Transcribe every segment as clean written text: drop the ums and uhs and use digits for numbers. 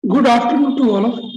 Good afternoon to all of you.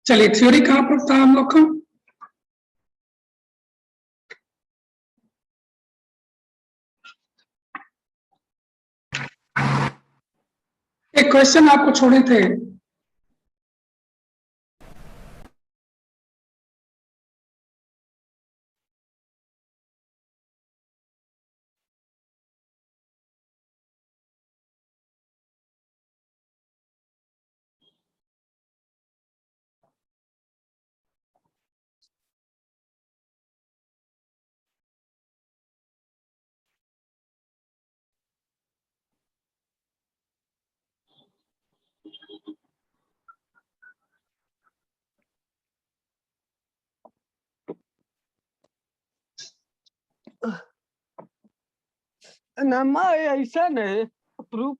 चलिए theory कहां पर था हम लोग का? एक क्वेश्चन आपको छोड़े थे, नमा ऐसा नहीं प्रूफ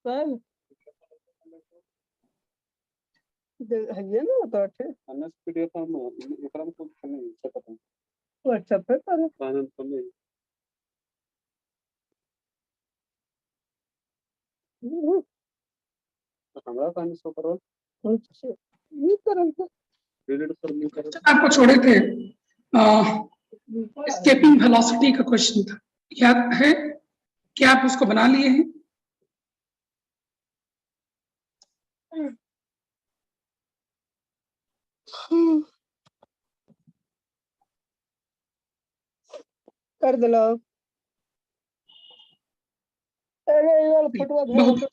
सर ये ना तो अच्छे अनस पीडीएफ हम एकरा में कुछ नहीं सकता व्हाट्सएप पे पर फाइनल तो नहीं हमरा फाइनल सो करो ये करन डिलीट कर नहीं करो आपको छोड़े थे स्केपिंग वेलोसिटी का क्वेश्चन था, याद है? क्या आप उसको बना लिए हैं? कर दलो। अरे यार फटवा बहुत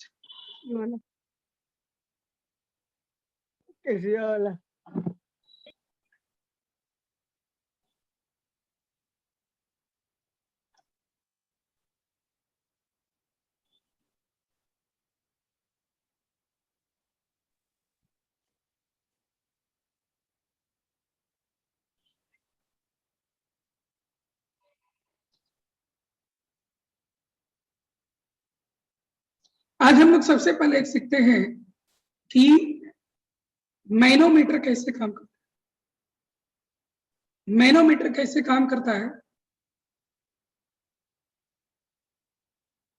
कैसे वाला आज हम लोग सबसे पहले एक सीखते हैं कि मैनोमीटर कैसे काम करता है। मैनोमीटर कैसे काम करता है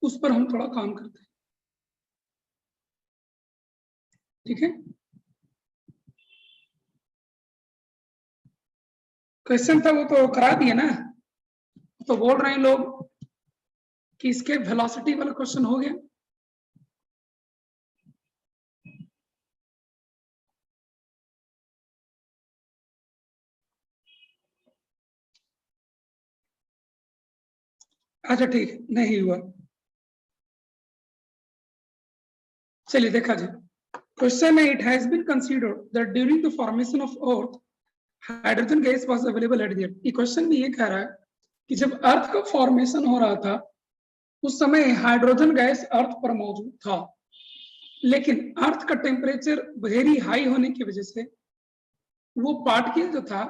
उस पर हम थोड़ा काम करते हैं, ठीक है? क्वेश्चन था वो तो करा दिए ना, तो बोल रहे हैं लोग कि इसके वेलोसिटी वाला क्वेश्चन हो गया। अच्छा ठीक, नहीं हुआ। चलिए देखा जाए क्वेश्चन है, it has been considered that during the formation of earth hydrogen gas was available at the earth. ये क्वेश्चन भी ये कह रहा है कि जब अर्थ का फॉर्मेशन हो रहा था उस समय हाइड्रोजन गैस अर्थ पर मौजूद था, लेकिन अर्थ का टेम्परेचर वेरी हाई होने की वजह से वो पार्टिकल जो था,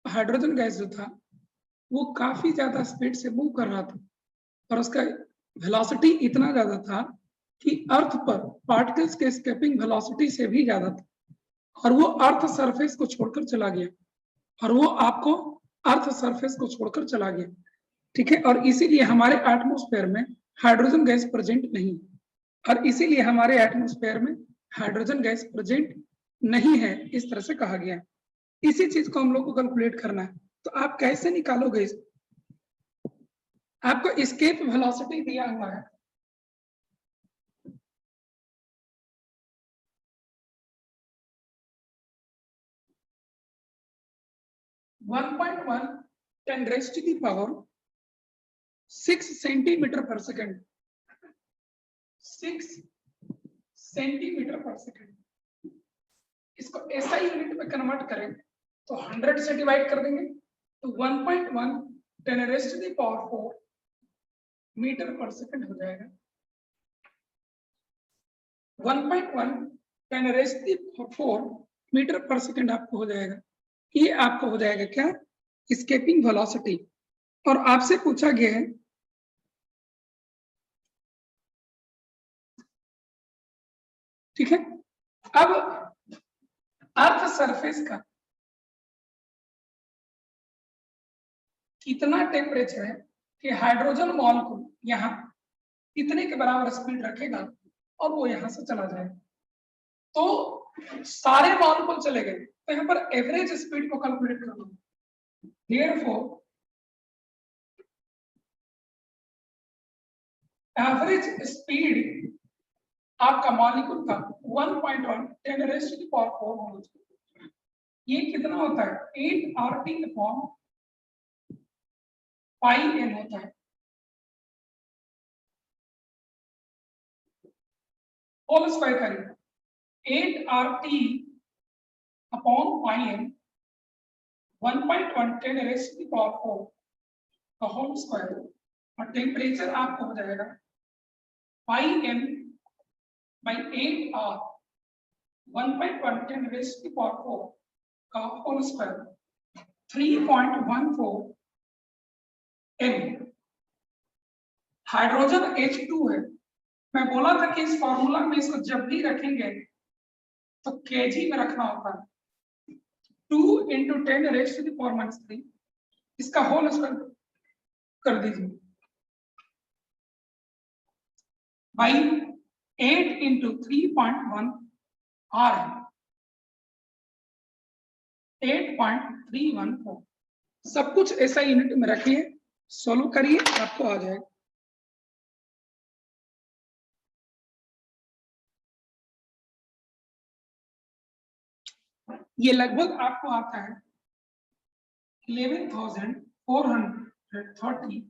हाइड्रोजन गैस जो था, वो काफी ज्यादा स्पीड से मूव कर रहा था और उसका वेलोसिटी इतना ज्यादा था कि अर्थ पर पार्टिकल्स के एस्केपिंग वेलोसिटी से भी ज्यादा था। और वो अर्थ सरफेस को छोड़कर चला गया, और वो आपको अर्थ सरफेस को छोड़कर चला गया, ठीक है। और इसीलिए हमारे एटमॉस्फेयर में हाइड्रोजन गैस प्रेजेंट नहीं, और इसीलिए हमारे एटमॉस्फेयर में हाइड्रोजन गैस प्रेजेंट नहीं है, इस तरह से कहा गया है। इसी चीज को हम लोग को कैलकुलेट करना है। तो आप कैसे निकालोगे इस, आपको एस्केप वेलोसिटी दिया हुआ है, one point one 10 raised to the power 6 centimetre पर सेकेंड, 6 सेंटीमीटर पर सेकेंड। इसको एसआई यूनिट में कन्वर्ट करें तो 100 से डिवाइड कर देंगे तो 1.1 10 raised to the power 4 metre पर सेकेंड हो जाएगा। 1.1 10 raised to the 4 मीटर पर सेकेंड आपको हो जाएगा। ये आपको हो जाएगा क्या, एस्केपिंग वेलोसिटी। और आपसे पूछा गया है ठीक है, अब अर्थ सरफेस का कितना टेम्परेचर है कि हाइड्रोजन मॉलिक्यूल यहाँ इतने के बराबर स्पीड रखेगा और वो यहां से चला जाएगा। तो सारे मॉलिक्यूल चले गए, तो यहाँ पर एवरेज स्पीड को कैलकुलेट कर लो। Therefore, एवरेज स्पीड आपका मॉलिक्यूल का 1.1 10 raised to the power 4 होना चाहिए। ये कितना होता है, 8 RT अपॉन पाई n होता है। होल स्क्वायर करिए, 8 RT upon pi n 1.1 10 raised to the power 4 का होल स्क्वायर, और टेम्परेचर आपको हो जाएगा पाई m by 8R 1.1 10 raised to the power 4 का whole square 3.14 m। Hydrogen H2 है। मैं बोला था कि इस फॉर्मूला में इसको जब भी रखेंगे तो केजी में रखना होता है। 2 into 10 raised to the power -3 इसका होल स्क्वायर कर दीजिए बाई 8 into 3.1 R 8.314। सब कुछ ऐसा यूनिट में रखिए, सोल्व करिए, आपको आ जाएगा। ये लगभग आपको आता है 11,430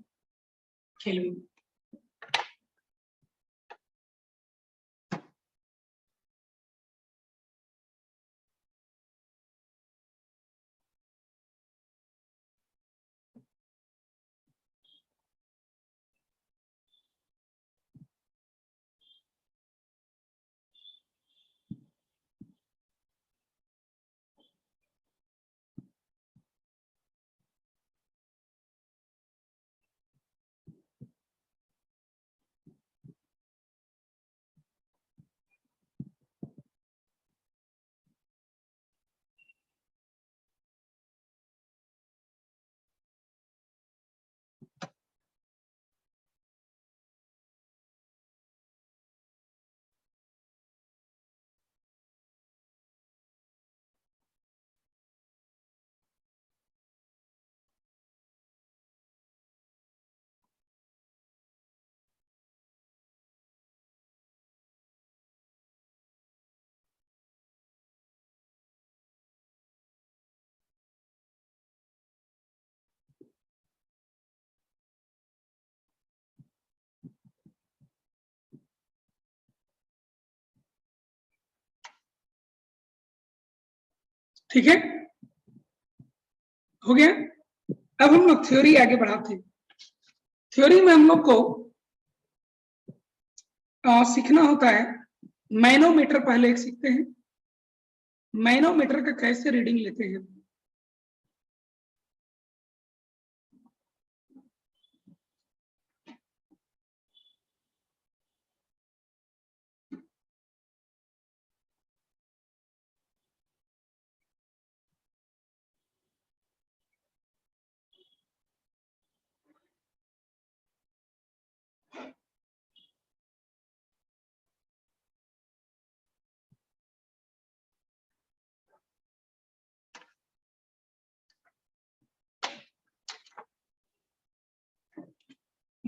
केल्विन। ठीक है, हो गया। अब हम लोग थ्योरी आगे बढ़ाते हैं। थ्योरी में हम लोग को सीखना होता है, मैनोमीटर पहले एक सीखते हैं। मैनोमीटर का कैसे रीडिंग लेते हैं।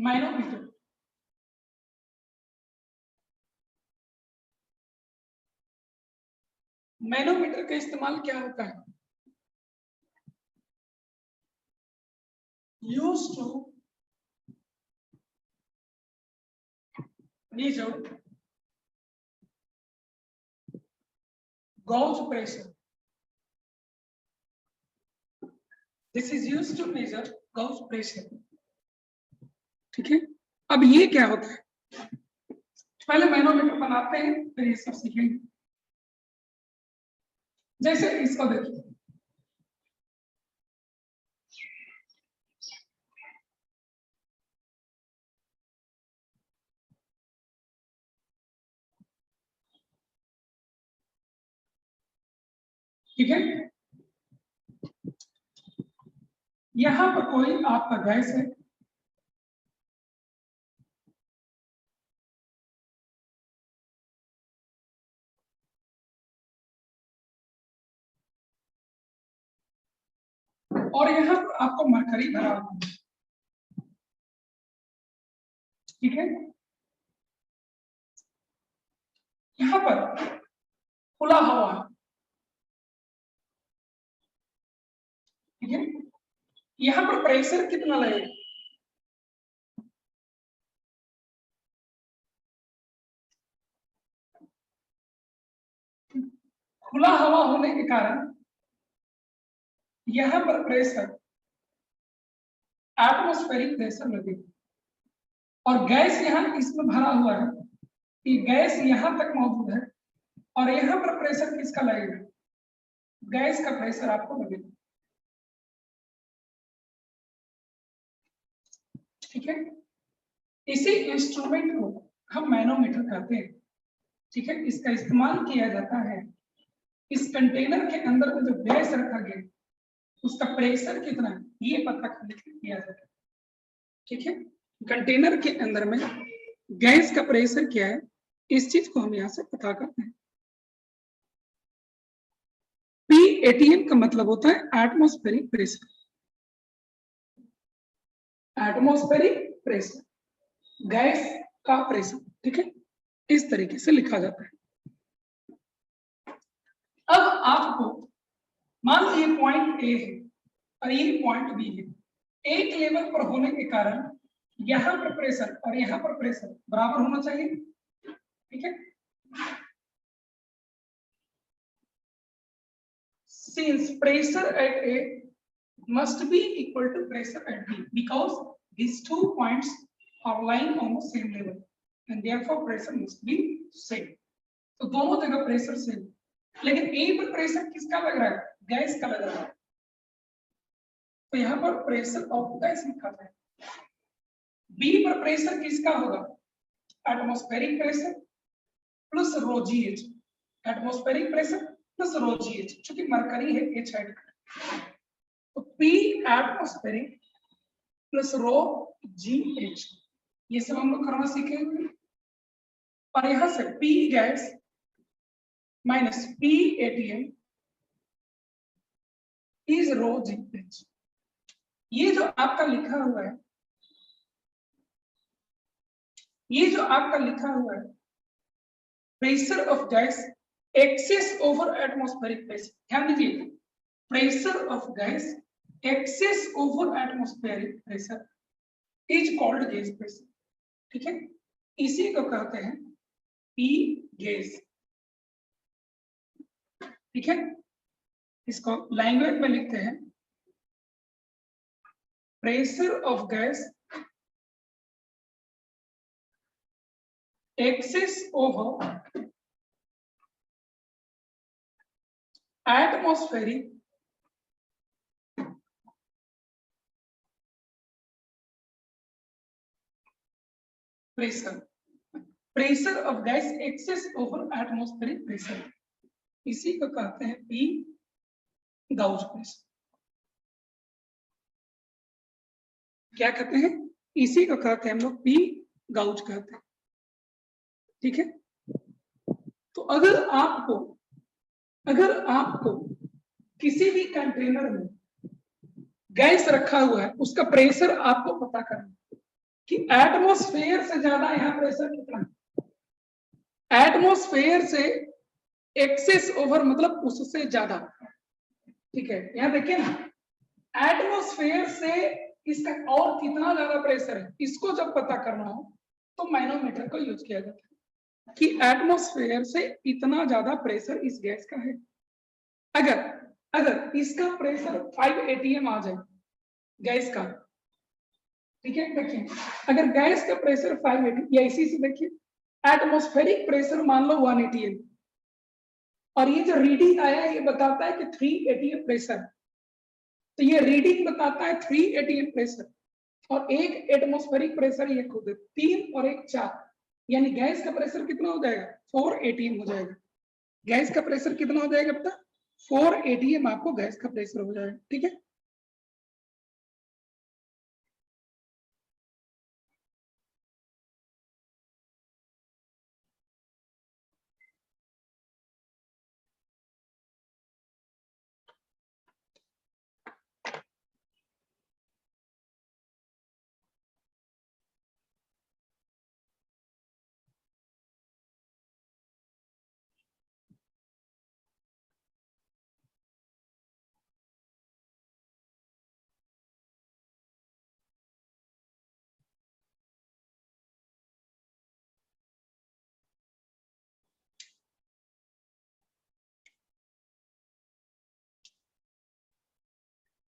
मैनोमीटर। मैनोमीटर का इस्तेमाल क्या होता है? Used to measure gauge pressure. This is used to measure gauge pressure. ठीक है, अब ये क्या होता है? पहले मैनोमीटर बनाते हैं, फिर ये सब सीखेंगे। जैसे इसको देखिए, ठीक है, यहां पर कोई आपका गैस है, और यहाँ पर आपको मरकरी भरा हुआ है, ठीक है, यहाँ पर खुला हवा है, ठीक है, यहाँ पर प्रेशर कितना लगेगा? खुला हवा होने के कारण यहाँ पर प्रेशर एटमॉस्फेरिक प्रेशर लगेगा, और गैस यहाँ इसमें भरा हुआ है, ये गैस यहाँ तक मौजूद है, और यहाँ पर प्रेशर किसका लगेगा? गैस का प्रेशर आपको लगेगा, ठीक है। इसी इंस्ट्रूमेंट को हम मैनोमीटर कहते हैं, ठीक है। इसका इस्तेमाल किया जाता है इस कंटेनर के अंदर में जो गैस रखा गया उसका प्रेशर कितना है ये पता करने के लिए किया जाता है, ठीक है। कंटेनर के अंदर में गैस का प्रेशर क्या है, इस चीज को हम यहाँ से पता करते हैं। PATM का मतलब होता है atmospheric pressure, atmospheric pressure, gas का प्रेशर, ठीक है, इस तरीके से लिखा जाता है। अब आपको मान लीजिए पॉइंट ए है और ये पॉइंट बी है, एक लेवल पर होने के कारण यहाँ पर प्रेशर और यहाँ पर प्रेशर बराबर होना चाहिए, ठीक है। Since pressure at A must be equal to pressure at B because these 2 points are lying on the same level and therefore pressure must be same. तो दोनों जगह प्रेशर सेम, लेकिन A पर प्रेशर किसका लग रहा है? गैस का लग रहा है, तो यहाँ पर प्रेशर ऑफ गैस लिखा है। B पर प्रेशर किसका होगा? एटमॉस्फेरिक प्रेशर प्लस रो GH, एटमॉस्फेरिक प्रेशर प्लस रो GH, चूंकि मरकरी है H साइड का, तो P एटमॉस्फेरिक प्लस रो GH, ये सब हम लोग करना सीखेंगे। और यहां से P gas minus PATM is rho GH, ये जो आपका लिखा हुआ है, ये जो आपका लिखा हुआ है pressure of gas excess over atmospheric pressure, ध्यान दीजिए, pressure of gas excess over atmospheric pressure is called gas pressure, ठीक है। इसी को कहते हैं P गैस, ठीक है। इसको लैंग्वेज में लिखते हैं pressure of gas excess over atmospheric pressure, pressure of gas excess over atmospheric pressure, इसी को कहते हैं P गाउस प्रेशर। क्या कहते हैं? इसी को कहते हैं हम लोग P गाउस कहते हैं, ठीक है। तो अगर आपको किसी भी कंटेनर में गैस रखा हुआ है, उसका प्रेशर आपको पता करना, कि एटमॉस्फेयर से ज्यादा यहाँ प्रेशर कितना है, एटमॉस्फेयर से एक्सेस ओवर मतलब उससे ज्यादा, ठीक है। यहाँ देखिए ना, एटमॉस्फेयर से इसका और कितना ज्यादा प्रेशर है, इसको जब पता करना हो तो मैनोमीटर को यूज किया जाता है कि एटमॉस्फेयर से इतना ज्यादा प्रेशर इस गैस का है। अगर इसका प्रेशर 5 atm आ जाए गैस का, ठीक है, देखिए अगर गैस का प्रेशर 5 atm, या इसी से देखिए एटमॉस्फेरिक प्रेशर मान लो 1 atm, और ये जो रीडिंग आया है ये बताता है कि 3 atm प्रेशर, तो ये रीडिंग बताता है 3 atm प्रेशर, और एक एटमॉस्फेरिक प्रेशर ये खुद 3 और 1 4, यानी गैस का प्रेशर कितना हो जाएगा 4 atm हो जाएगा। गैस का प्रेशर कितना हो जाएगा पता, 4 atm आपको गैस का प्रेशर हो जाएगा, ठीक है।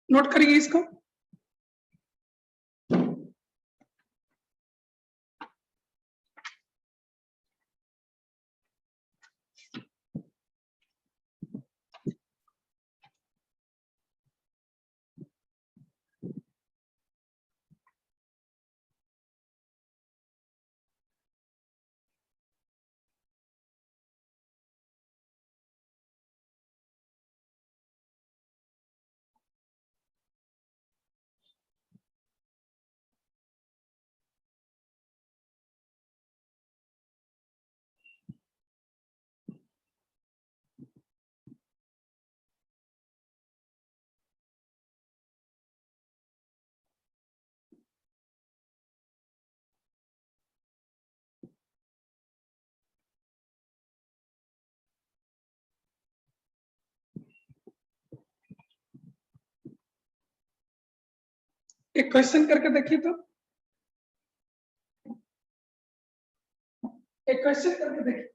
नोट करिए इसको। एक क्वेश्चन करके देखिए, तो एक क्वेश्चन करके देखिए।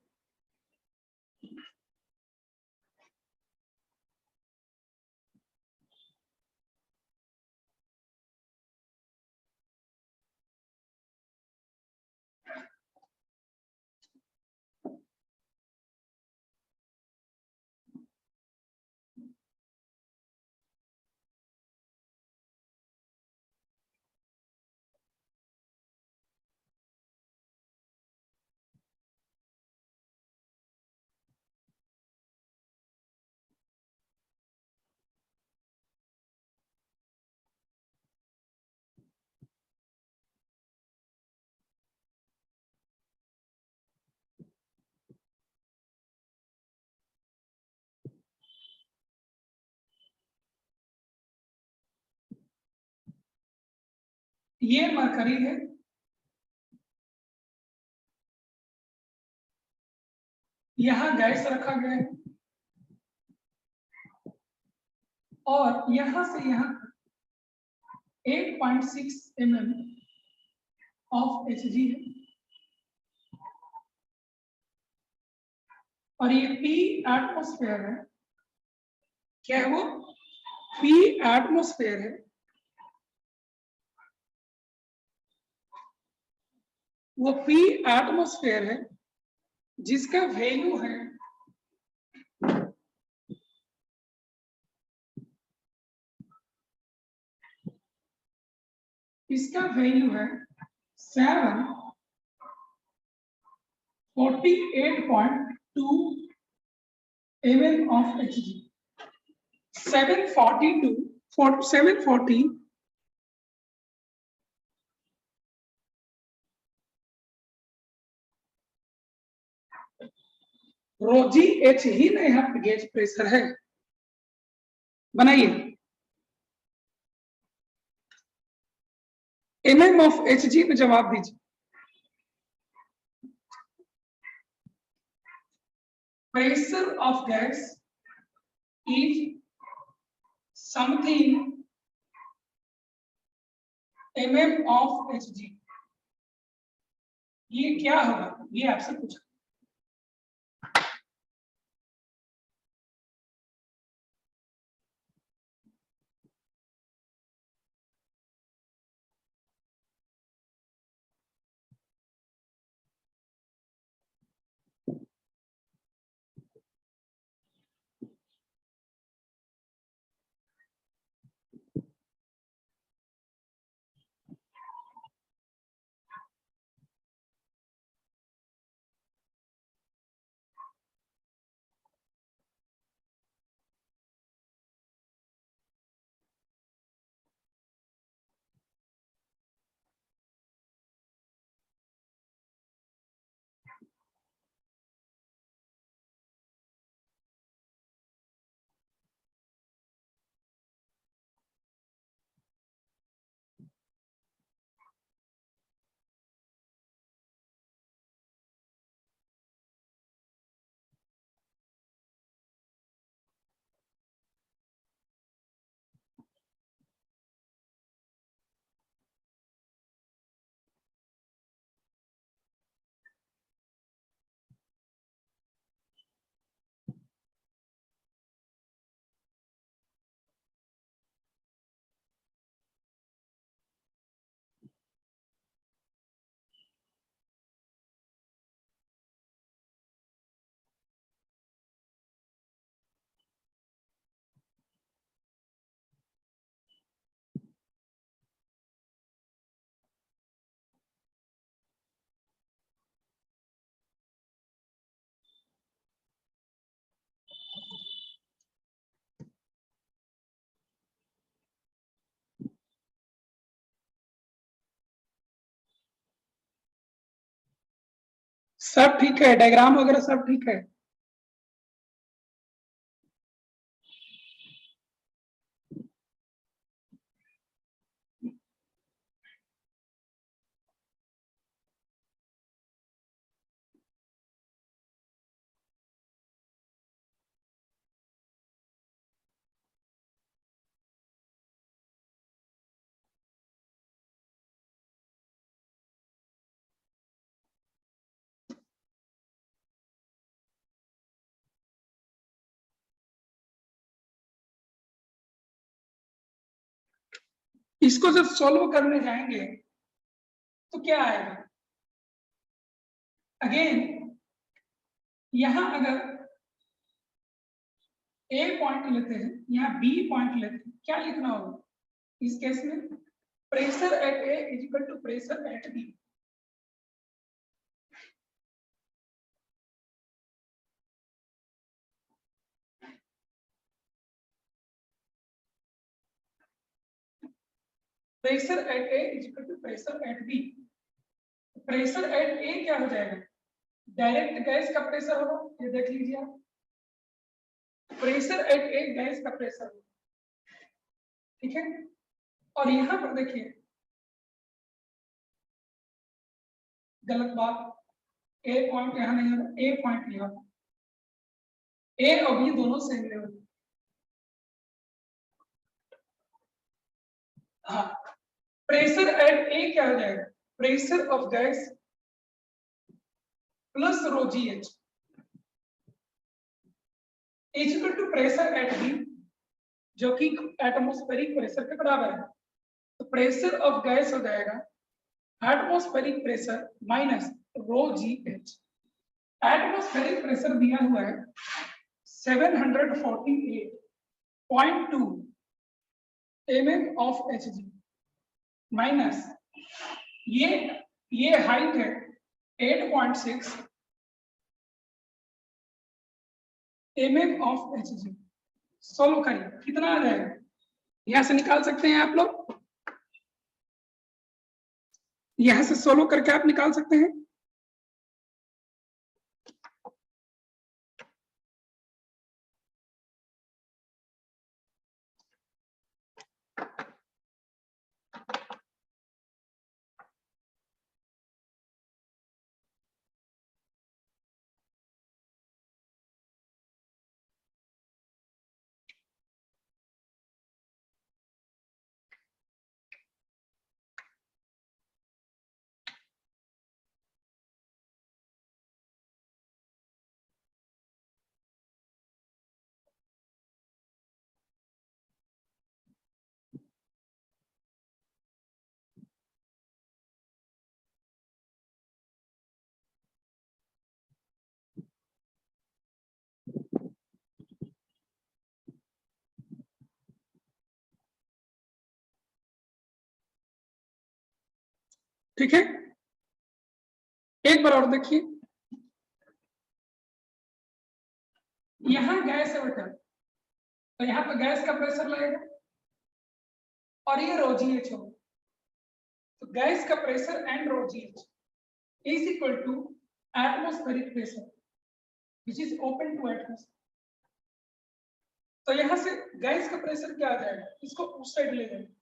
ये मरकरी है, यहां गैस रखा गया है, और यहां से यहां 8.6 mm ऑफ Hg है, और ये P एटमॉस्फेयर है। क्या है वो? P एटमॉस्फेयर है। वो P एटमॉस्फेयर है जिसका वैल्यू है इसका वैल्यू है 748.2 mm of Hg। 740 रोजी एच ही ना यहाँ पे गेज प्रेशर है। बनाइए, mm ऑफ hg में जवाब दीजिए। Pressure of gas is something mm of hg। ये क्या होगा, ये आपसे पूछा। सब ठीक है, डायग्राम वगैरह सब ठीक है। इसको जब सॉल्व करने जाएंगे तो क्या आएगा, अगेन यहां अगर ए पॉइंट लेते हैं, यहाँ बी पॉइंट लेते हैं, क्या लिखना होगा इस केस में? Pressure at A is equal to pressure at B. Pressure at A is equal to pressure at B. Pressure at A क्या हो जाएगा, डायरेक्ट गैस का प्रेशर होगा, ये देख लीजिए आप। प्रेशर एट ए गैस का प्रेशर होगा, ठीक है। और यहां पर देखिए गलत बात, ए पॉइंट यहां नहीं होगा, ए पॉइंट यहां, ए और बी दोनों सेम लेवल। हाँ, प्रेशर एट ए क्या हो जाएगा, pressure of gas plus rho g h is equal to pressure at B, जो कि एटमॉस्फेरिक प्रेशर के बराबर है। तो प्रेशर ऑफ गैस हो जाएगा atmospheric pressure minus rho g H. Atmospheric pressure दिया हुआ है 748.2 mm ऑफ Hg माइनस ये हाइट है 8.6 mm ऑफ Hg। सोल्व करिए, कितना आ जाएगा, यहां से निकाल सकते हैं आप लोग, यहां से सोल्व करके आप निकाल सकते हैं। ठीक है, एक बार और देखिए, यहां गैस है बेटा, तो यहाँ पे गैस का प्रेशर लगेगा और ये रो जी एच होगा, तो गैस का pressure and rho g h is equal to atmospheric pressure which is open to atmosphere. तो यहां से गैस का प्रेशर क्या आ जाएगा, इसको उस साइड ले जाएंगे।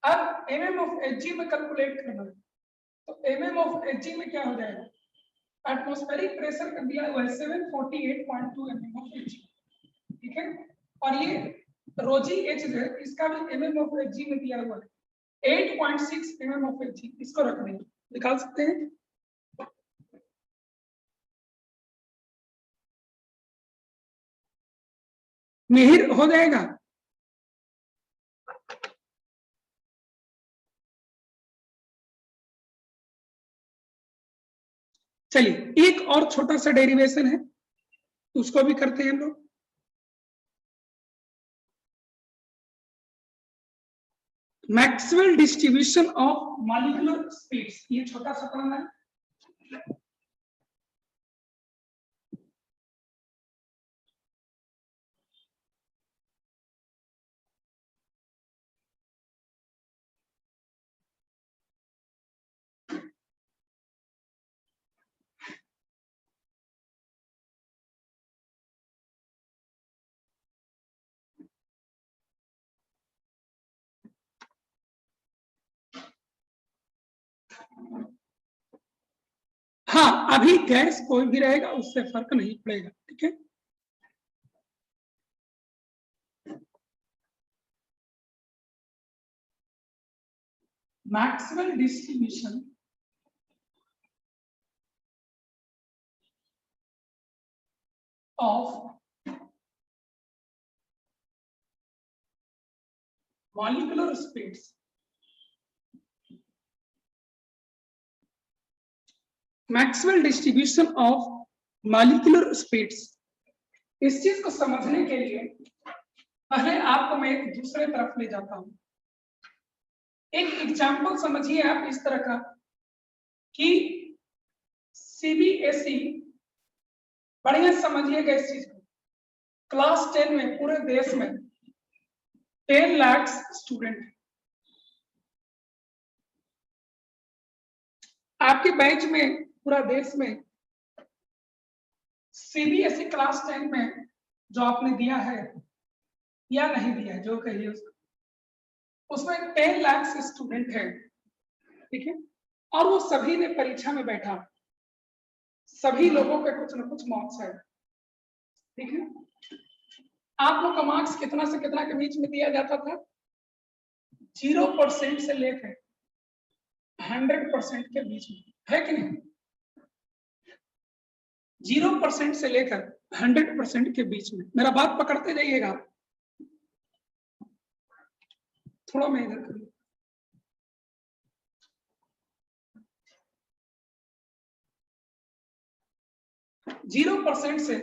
अब mm ऑफ Hg में कैलकुलेट करना है, तो mm ऑफ Hg में क्या हो जाएगा, एटमॉस्फेरिक प्रेशर का दिया हुआ है 748.2 mm ऑफ Hg, ठीक है, और ये रोजी एच जो है इसका भी mm ऑफ Hg में दिया हुआ है 8.6 mm ऑफ Hg, इसको रख देंगे, निकाल सकते हैं। मिहिर हो जाएगा, चलिए एक और छोटा सा डेरिवेशन है, उसको भी करते हैं हम लोग। Maxwell distribution of molecular speeds, ये छोटा सा पढ़ना है। हाँ, अभी गैस कोई भी रहेगा उससे फर्क नहीं पड़ेगा, ठीक है। Maxwell distribution of molecular speeds, Maxwell distribution of molecular speeds, इस चीज को समझने के लिए पहले आपको मैं एक दूसरे तरफ ले जाता हूं। एक एग्जाम्पल समझिए आप इस तरह का कि सीबीएसई, बढ़िया समझिएगा इस चीज को, क्लास 10 में पूरे देश में 10 लाख स्टूडेंट, आपके बैच में पूरा देश में सीबीएसई क्लास 10 में जो आपने दिया है या नहीं दिया है, जो कहिए उसमें 10 लाख स्टूडेंट है, ठीक है, और वो सभी ने परीक्षा में बैठा, सभी लोगों के कुछ न कुछ मार्क्स है, ठीक है। आप लोग का मार्क्स कितना से कितना के बीच में दिया जाता था, 0% से लेकर 100% के बीच में, है कि नहीं, 0% से लेकर 100% के बीच में। मेरा बात पकड़ते जाइएगा, थोड़ा मैं इधर करूँ, जीरो % से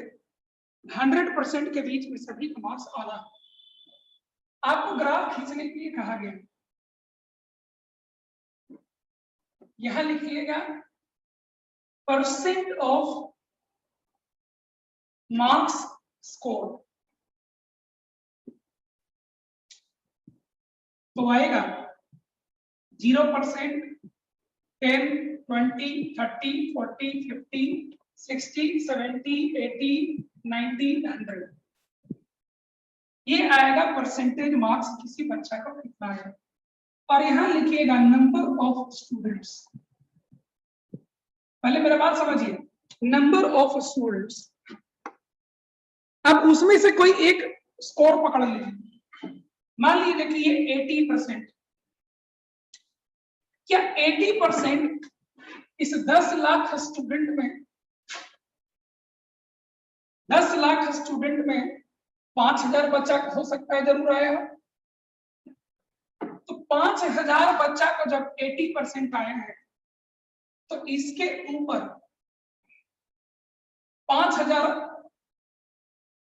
100% के बीच में सभी का मार्क्स आना। आपको ग्राफ खींचने के लिए कहा गया, यहां लिखिएगा % ऑफ मार्क्स स्कोर, तो आएगा 0%, 10, 20, 30, 40, 50, 60, 70, 80, 90, 100, ये आएगा परसेंटेज मार्क्स किसी बच्चा का कितना है। और यहां लिखिएगा नंबर ऑफ स्टूडेंट्स, पहले मेरा बात समझिए, नंबर ऑफ स्टूडेंट्स। अब उसमें से कोई एक स्कोर पकड़ लीजिए, मान लीजिए कि ये 80%, क्या 80% इस 10 लाख स्टूडेंट में, 10 लाख स्टूडेंट में 5000 बच्चा हो सकता है, जरूर आया हो, तो 5000 बच्चा को जब 80% आए हैं तो इसके ऊपर 5000,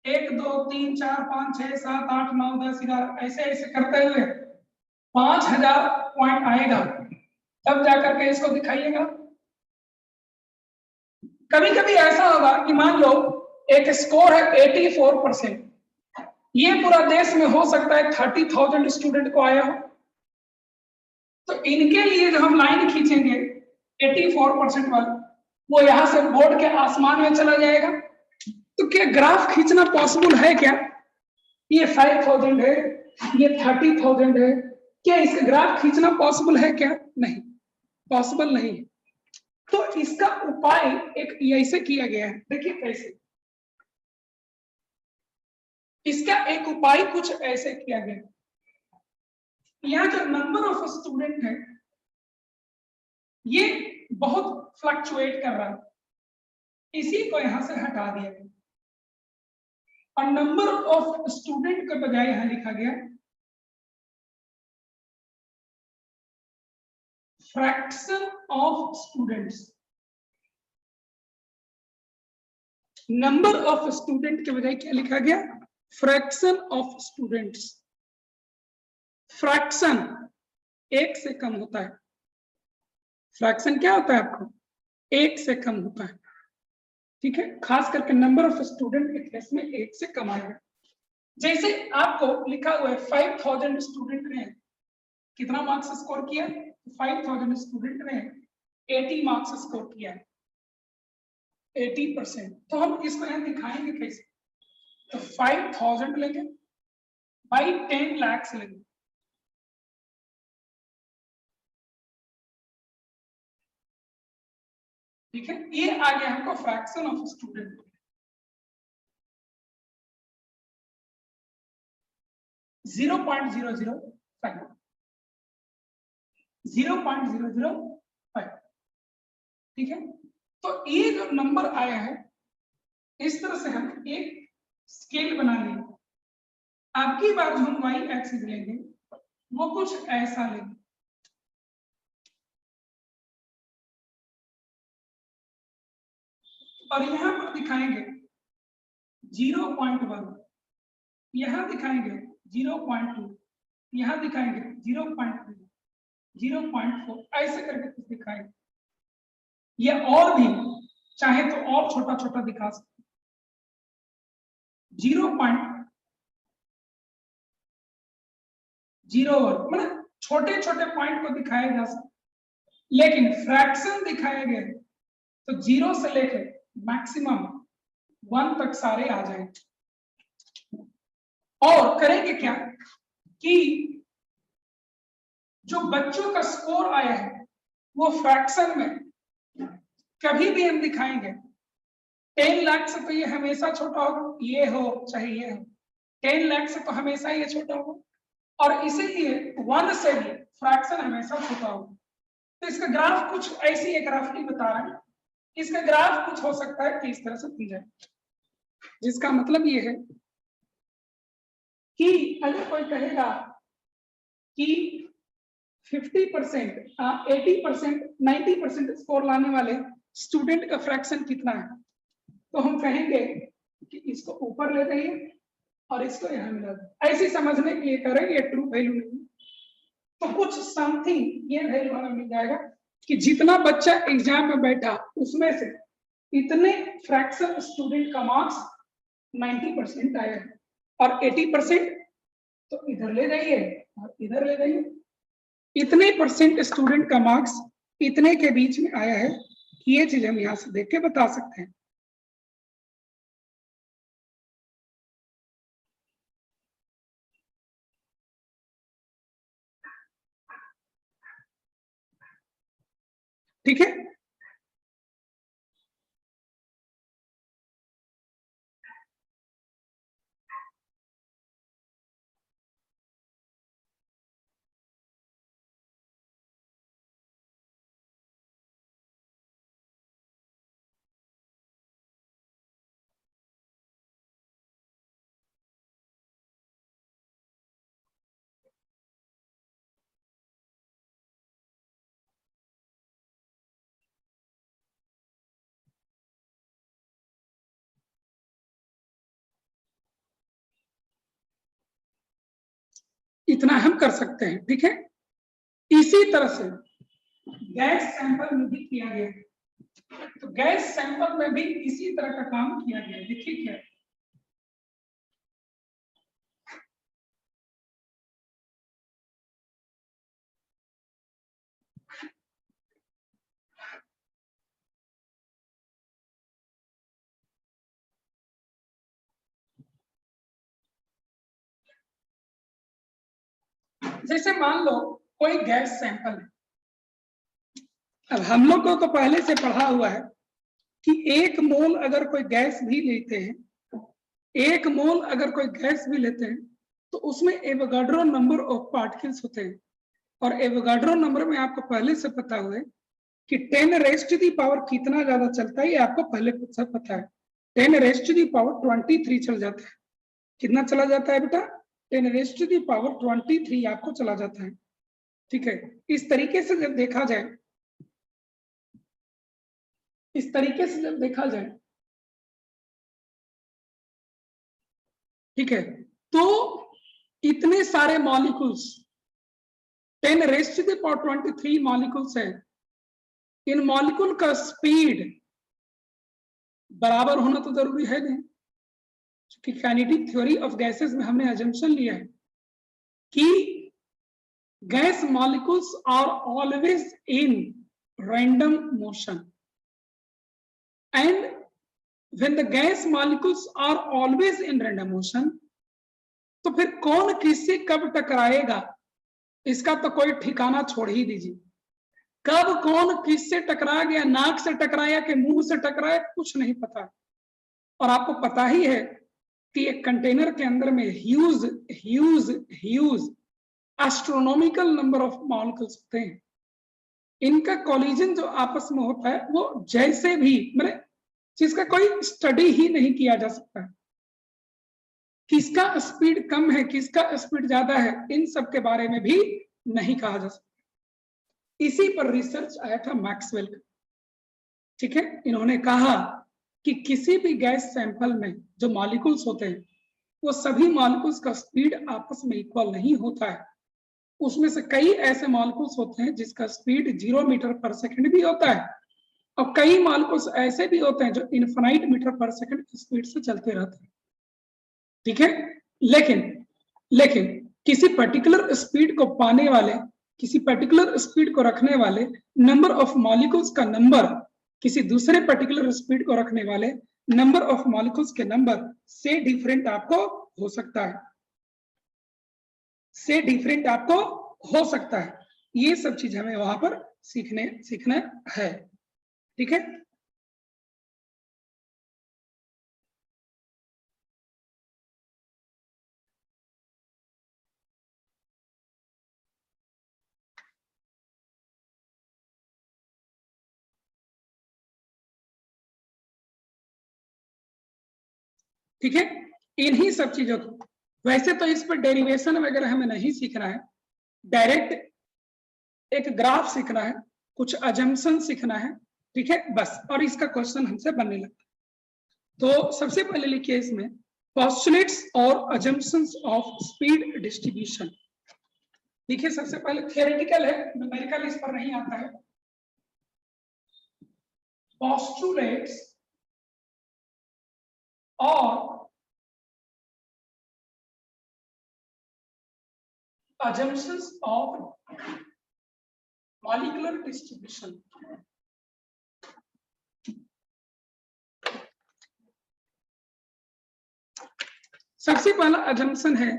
1 2 3 4 5 6 7 8 9 10 11 ऐसे ऐसे करते हुए 5000 पॉइंट आएगा, तब जाकर के इसको दिखाइएगा। कभी कभी ऐसा होगा कि मान लो एक स्कोर है 84%, ये पूरा देश में हो सकता है 30,000 स्टूडेंट को आया हो, तो इनके लिए जो हम लाइन खींचेंगे 84% वाला, वो यहां से बोर्ड के आसमान में चला जाएगा। तो क्या ग्राफ खींचना पॉसिबल है क्या? ये 5,000 है, ये 30,000 है, क्या इसका ग्राफ खींचना पॉसिबल है क्या? नहीं, पॉसिबल नहीं है। तो इसका उपाय एक ऐसे किया गया है, देखिए कैसे। इसका एक उपाय कुछ ऐसे किया गया, यहाँ जो नंबर ऑफ स्टूडेंट है ये बहुत फ्लक्चुएट कर रहा है, इसी को यहां से हटा दिया गया और नंबर ऑफ स्टूडेंट के बजाय यहां लिखा गया fraction of students. Number of student के बजाय क्या लिखा गया? Fraction of students. फ्रैक्शन एक से कम होता है, फ्रैक्शन क्या होता है आपको? एक से कम होता है, ठीक है। खास करके नंबर ऑफ स्टूडेंट के केस में एक से कम आएगा। जैसे आपको लिखा हुआ है 5,000 स्टूडेंट ने कितना मार्क्स स्कोर किया? 5,000 स्टूडेंट ने 80 मार्क्स स्कोर किया, 80%। तो हम इसको यहां दिखाएंगे कैसे? तो 5,000 लेंगे बाई 10 लाख लेंगे, ठीक है। ये आ गया हमको फ्रैक्शन ऑफ स्टूडेंट। जीरो 0.005, 0.005, ठीक है। तो ये जो नंबर आया है, इस तरह से हम एक स्केल बना लेंगे। आपकी बार जो हम y एक्सिस लेंगे वो कुछ ऐसा लेंगे, और यहां पर दिखाएंगे 0.1, यहां दिखाएंगे 0.2, यहां दिखाएंगे 0.3, 0.4, ऐसे करके कुछ दिखाएंगे। या और भी चाहे तो और छोटा छोटा दिखा सकते, 0.01, मतलब छोटे छोटे पॉइंट को दिखाया जा सकता, लेकिन फ्रैक्शन दिखाया गया तो 0 से लेकर मैक्सिमम 1 तक सारे आ जाएंगे। और करेंगे क्या कि जो बच्चों का स्कोर आया है वो फ्रैक्शन में कभी भी हम दिखाएंगे 10 लाख से तो ये हमेशा छोटा होगा, ये हो चाहे ये हो, 10 लाख से तो हमेशा ये छोटा होगा, और इसीलिए 1 से भी फ्रैक्शन हमेशा छोटा होगा। तो इसका ग्राफ कुछ ऐसी एक ग्राफ नहीं बता रहा है, इसका ग्राफ कुछ हो सकता है कि इस तरह से दी जाए, जिसका मतलब ये है कि अगर कोई कहेगा कि 50%, 80%, 90% स्कोर लाने वाले स्टूडेंट का फ्रैक्शन कितना है, तो हम कहेंगे कि इसको ऊपर ले जाइए और इसको यहां मिला दो। ऐसे समझने के लिए करेंगे, ये ट्रू वैल्यू नहीं, तो कुछ समथिंग ये वैल्यू हमें मिल जाएगा कि जितना बच्चा एग्जाम में बैठा उसमें से इतने फ्रैक्शन स्टूडेंट का मार्क्स 90% आया है, और 80% तो इधर ले जाइए और इधर ले जाइए, इतने परसेंट स्टूडेंट का मार्क्स इतने के बीच में आया है। ये चीज हम यहां से देख के बता सकते हैं। ठीक है, इतना हम कर सकते हैं, ठीक है। इसी तरह से गैस सैंपल में भी किया गया है। तो गैस सैंपल में भी इसी तरह का काम किया गया है। देखिए क्या, जैसे मान लो कोई गैस सैंपल है। अब हम लोगों को पहले से पढ़ा हुआ है कि 1 मोल अगर कोई गैस भी लेते हैं, 1 मोल अगर कोई गैस भी लेते हैं तो उसमें एवोगाड्रो नंबर ऑफ पार्टिकल्स होते हैं। और एवोगाड्रो नंबर में आपको पहले से पता हुआ है कि 10 रेज़ टू दी पावर कितना ज्यादा चलता है, ये आपको पहले से पता है। 10 रेज़ टू दी पावर 23 चल जाता है। कितना चला जाता है बेटा? 10 रेज़ टू दी पावर 23 आपको चला जाता है। ठीक है, इस तरीके से जब देखा जाए, इस तरीके से जब देखा जाए, ठीक है, तो इतने सारे molecules, 10 raise to the power 23 molecules है। इन मॉलिक्यूल का स्पीड बराबर होना तो जरूरी है नहीं, क्योंकि काइनेटिक थ्योरी ऑफ गैसेस में हमने अजम्पशन लिया है कि gas molecules are always in random motion, and when the gas molecules are always in random motion, तो फिर कौन किससे कब टकराएगा इसका तो कोई ठिकाना छोड़ ही दीजिए। कब कौन किससे टकरा गया, नाक से टकराया कि मुंह से टकराया, कुछ नहीं पता। और आपको पता ही है कि एक कंटेनर के अंदर में huge huge huge astronomical number of molecules होते हैं। इनका कोलिजन जो आपस में होता है वो जैसे भी, मतलब जिसका कोई स्टडी ही नहीं किया जा सकता, किसका स्पीड कम है किसका स्पीड ज्यादा है, इन सब के बारे में भी नहीं कहा जा सकता। इसी पर रिसर्च आया था मैक्सवेल का। ठीक है, इन्होंने कहा कि किसी भी गैस सैंपल में जो मॉलिक्यूल्स होते हैं वो सभी मॉलिक्यूल्स का स्पीड आपस में इक्वल नहीं होता है। उसमें से कई ऐसे मॉलिक्यूल्स होते हैं जिसका स्पीड 0 मीटर पर सेकंड भी होता है, और कई मॉलिक्यूल्स ऐसे भी होते हैं जो इनफिनाइट मीटर पर सेकंड की स्पीड से चलते रहते हैं। ठीक है, लेकिन किसी पर्टिकुलर स्पीड को पाने वाले, किसी पर्टिकुलर स्पीड को रखने वाले नंबर ऑफ मॉलिक्यूल्स का नंबर किसी दूसरे पर्टिकुलर स्पीड को रखने वाले नंबर ऑफ मॉलिक्यूल्स के नंबर से डिफरेंट आपको हो सकता है, से डिफरेंट आपको हो सकता है। ये सब चीज हमें वहां पर सीखना है। ठीक है, ठीक है, इन्हीं सब चीजों को, वैसे तो इस पर डेरिवेशन वगैरह हमें नहीं सीखना है, डायरेक्ट एक ग्राफ सीखना है, कुछ अजम्पशन सीखना है। ठीक है, बस, और इसका क्वेश्चन हमसे बनने लगता है। तो सबसे पहले लिखिए इसमें पोस्टुलेट्स और अजम्पशंस ऑफ स्पीड डिस्ट्रीब्यूशन। देखिए सबसे पहले थियोरेटिकल है, न्यूमेरिकल इस पर नहीं आता है। पोस्टुलेट्स और assumptions of molecular distribution। सबसे पहला assumption है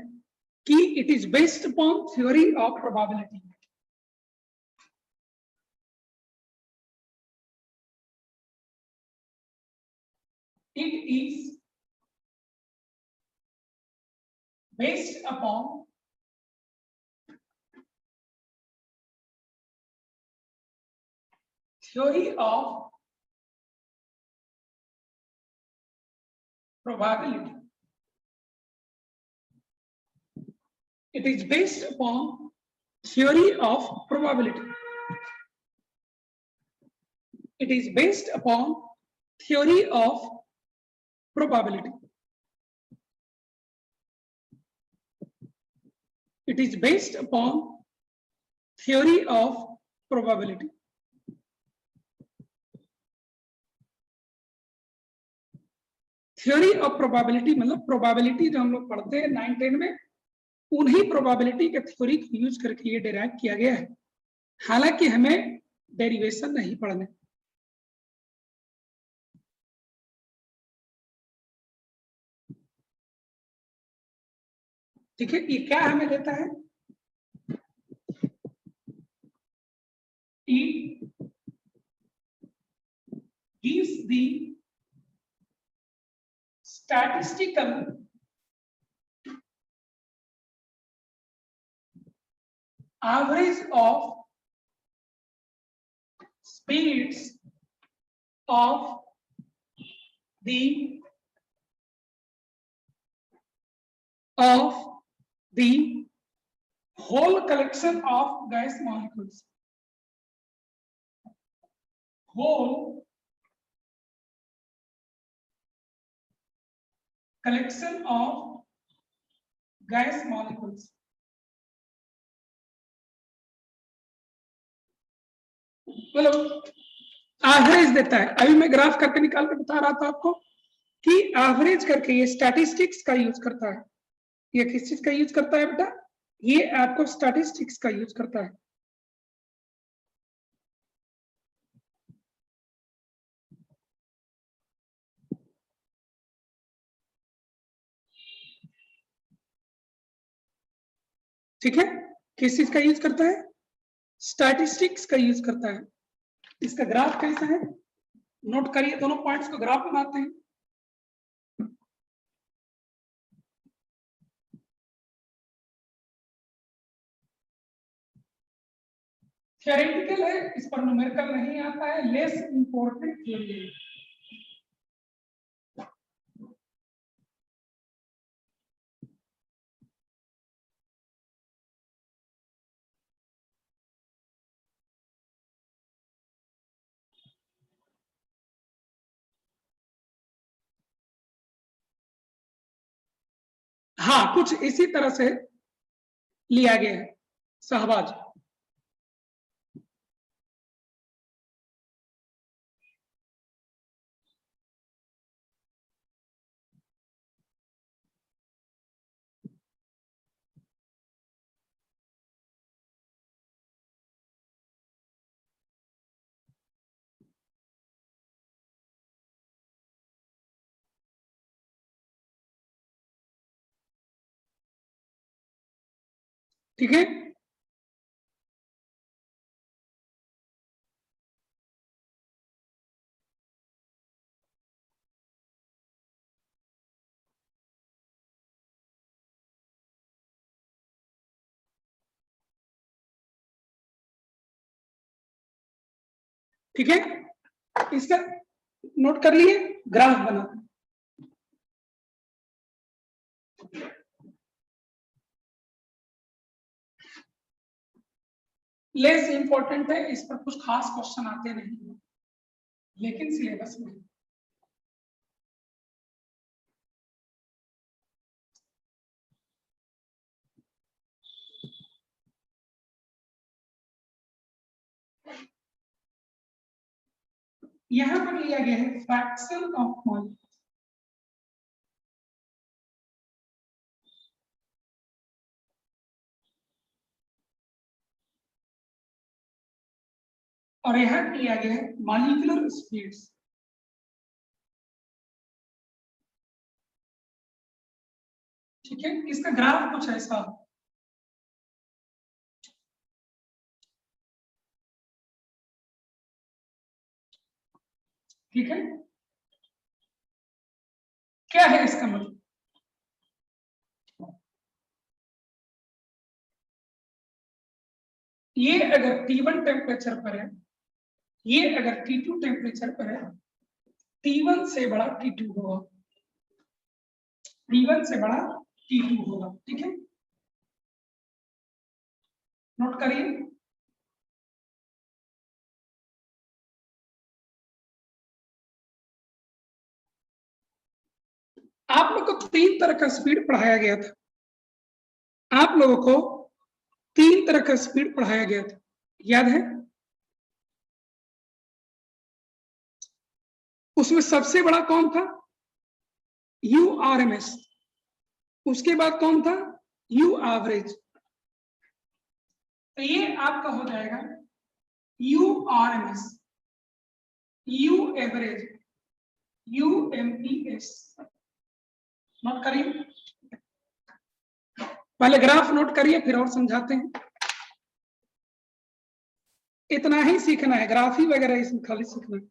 कि it is based upon theory of probability। It is based upon theory of probability। It is based upon theory of probability। It is based upon theory of probability। It is based upon theory of probability. Theory of probability मतलब probability जो हम लोग पढ़ते हैं 9-10 में, उन्हीं probability के theory को यूज करके ये डिराइव किया गया है, हालांकि हमें डेरिवेशन नहीं पढ़ने। ठीक है, ये क्या हमें देता है, it gives the statistical average of speeds of the whole collection of gas molecules, whole collection of gas molecules। मतलब एवरेज देता है। अभी मैं ग्राफ करके निकाल के बता रहा था आपको कि एवरेज करके ये स्टैटिस्टिक्स का यूज करता है। ये किस चीज का यूज करता है बेटा, ये आपको स्टैटिस्टिक्स का यूज करता है। ठीक है, किस चीज का यूज करता है, स्टैटिस्टिक्स का यूज करता है। इसका ग्राफ कैसा है, नोट करिए, दोनों पॉइंट्स को ग्राफ बनाते हैं। थ्योरेटिकल है, इस पर न्यूमेरिकल नहीं आता है, लेस इंपॉर्टेंट थ्योरी है। हाँ, कुछ इसी तरह से लिया गया है शहबाज। ठीक है, ठीक है, इसका नोट कर लिए, ग्राफ बना। लेस इंपॉर्टेंट है, इस पर कुछ खास क्वेश्चन आते नहीं, लेकिन सिलेबस में यहां पर लिया गया है फ्रैक्शन ऑफ मॉलिक्यूल। और यहां लिया गया है मॉलिक्यूलर स्पीड्स। ठीक है, इसका ग्राफ कुछ ऐसा, ठीक है, क्या है इसका मतलब, ये अगर T1 टेम्परेचर पर है, ये अगर T2 टेम्परेचर पर है, T1 से बड़ा T2 होगा, T1 से बड़ा T2 होगा। ठीक है, नोट करिए। आप लोग को 3 तरह का स्पीड पढ़ाया गया था, आप लोगों को 3 तरह का स्पीड पढ़ाया गया था, याद है? उसमें सबसे बड़ा कौन था? URMS। उसके बाद कौन था? U average. तो ये आपका हो जाएगा URMS, U average, UMPS। Note करिए, पहले ग्राफ नोट करिए फिर और समझाते हैं। इतना ही सीखना है, ग्राफ ही वगैरह इसमें खाली सीखना है।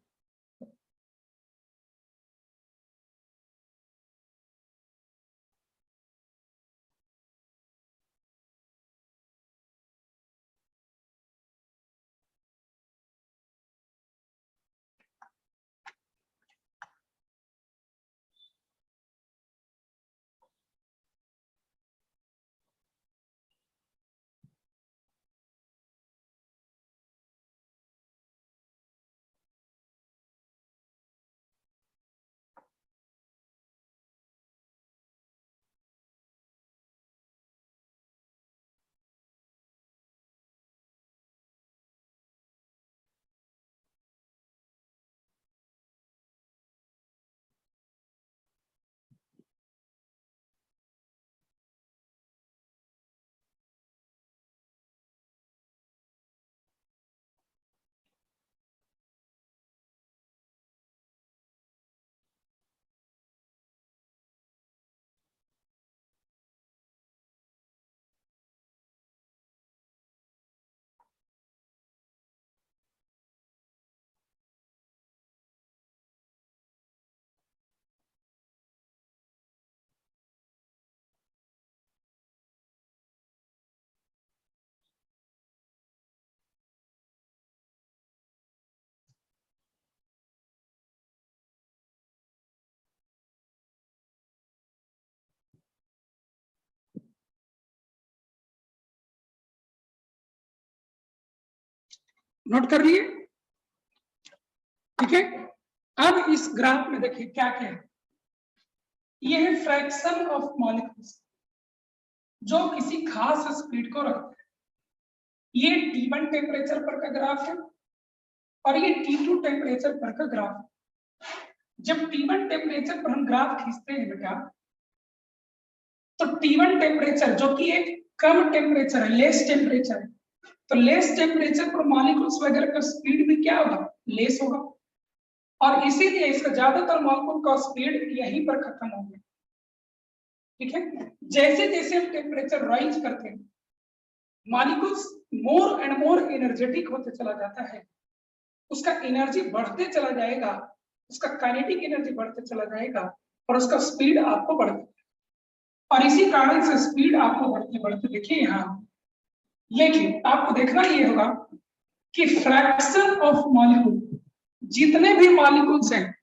नोट कर लिए? ठीक है। अब इस ग्राफ में देखिए क्या क्या है। ये है फ्रैक्शन ऑफ मॉलिक्यूल्स जो किसी खास स्पीड को रखते हैं। ये T1 टेम्परेचर पर का ग्राफ है और ये T2 टेम्परेचर पर का ग्राफ है। जब T1 टेम्परेचर पर हम ग्राफ खींचते हैं बेटा, तो T1 टेम्परेचर जो कि एक कम टेम्परेचर है, लेस टेम्परेचर है, तो लेस टेम्परेचर पर मॉलिक्यूल्स वगैरह का स्पीड भी क्या होगा? लेस होगा। और इसीलिए इसका ज्यादातर मॉलिक्यूल का स्पीड यहीं पर खत्म हो गया। ठीक है। जैसे जैसे हम टेम्परेचर राइज करते हैं, molecules more and more energetic होते चला जाता है, उसका एनर्जी बढ़ते चला जाएगा, उसका काइनेटिक एनर्जी बढ़ते चला जाएगा और उसका स्पीड आपको बढ़ते, और इसी कारण से स्पीड आपको बढ़ते बढ़ते देखिए यहाँ, लेकिन आपको देखना ये होगा कि फ्रैक्शन ऑफ मॉलिक्यूल, जितने भी मॉलिक्यूल्स हैं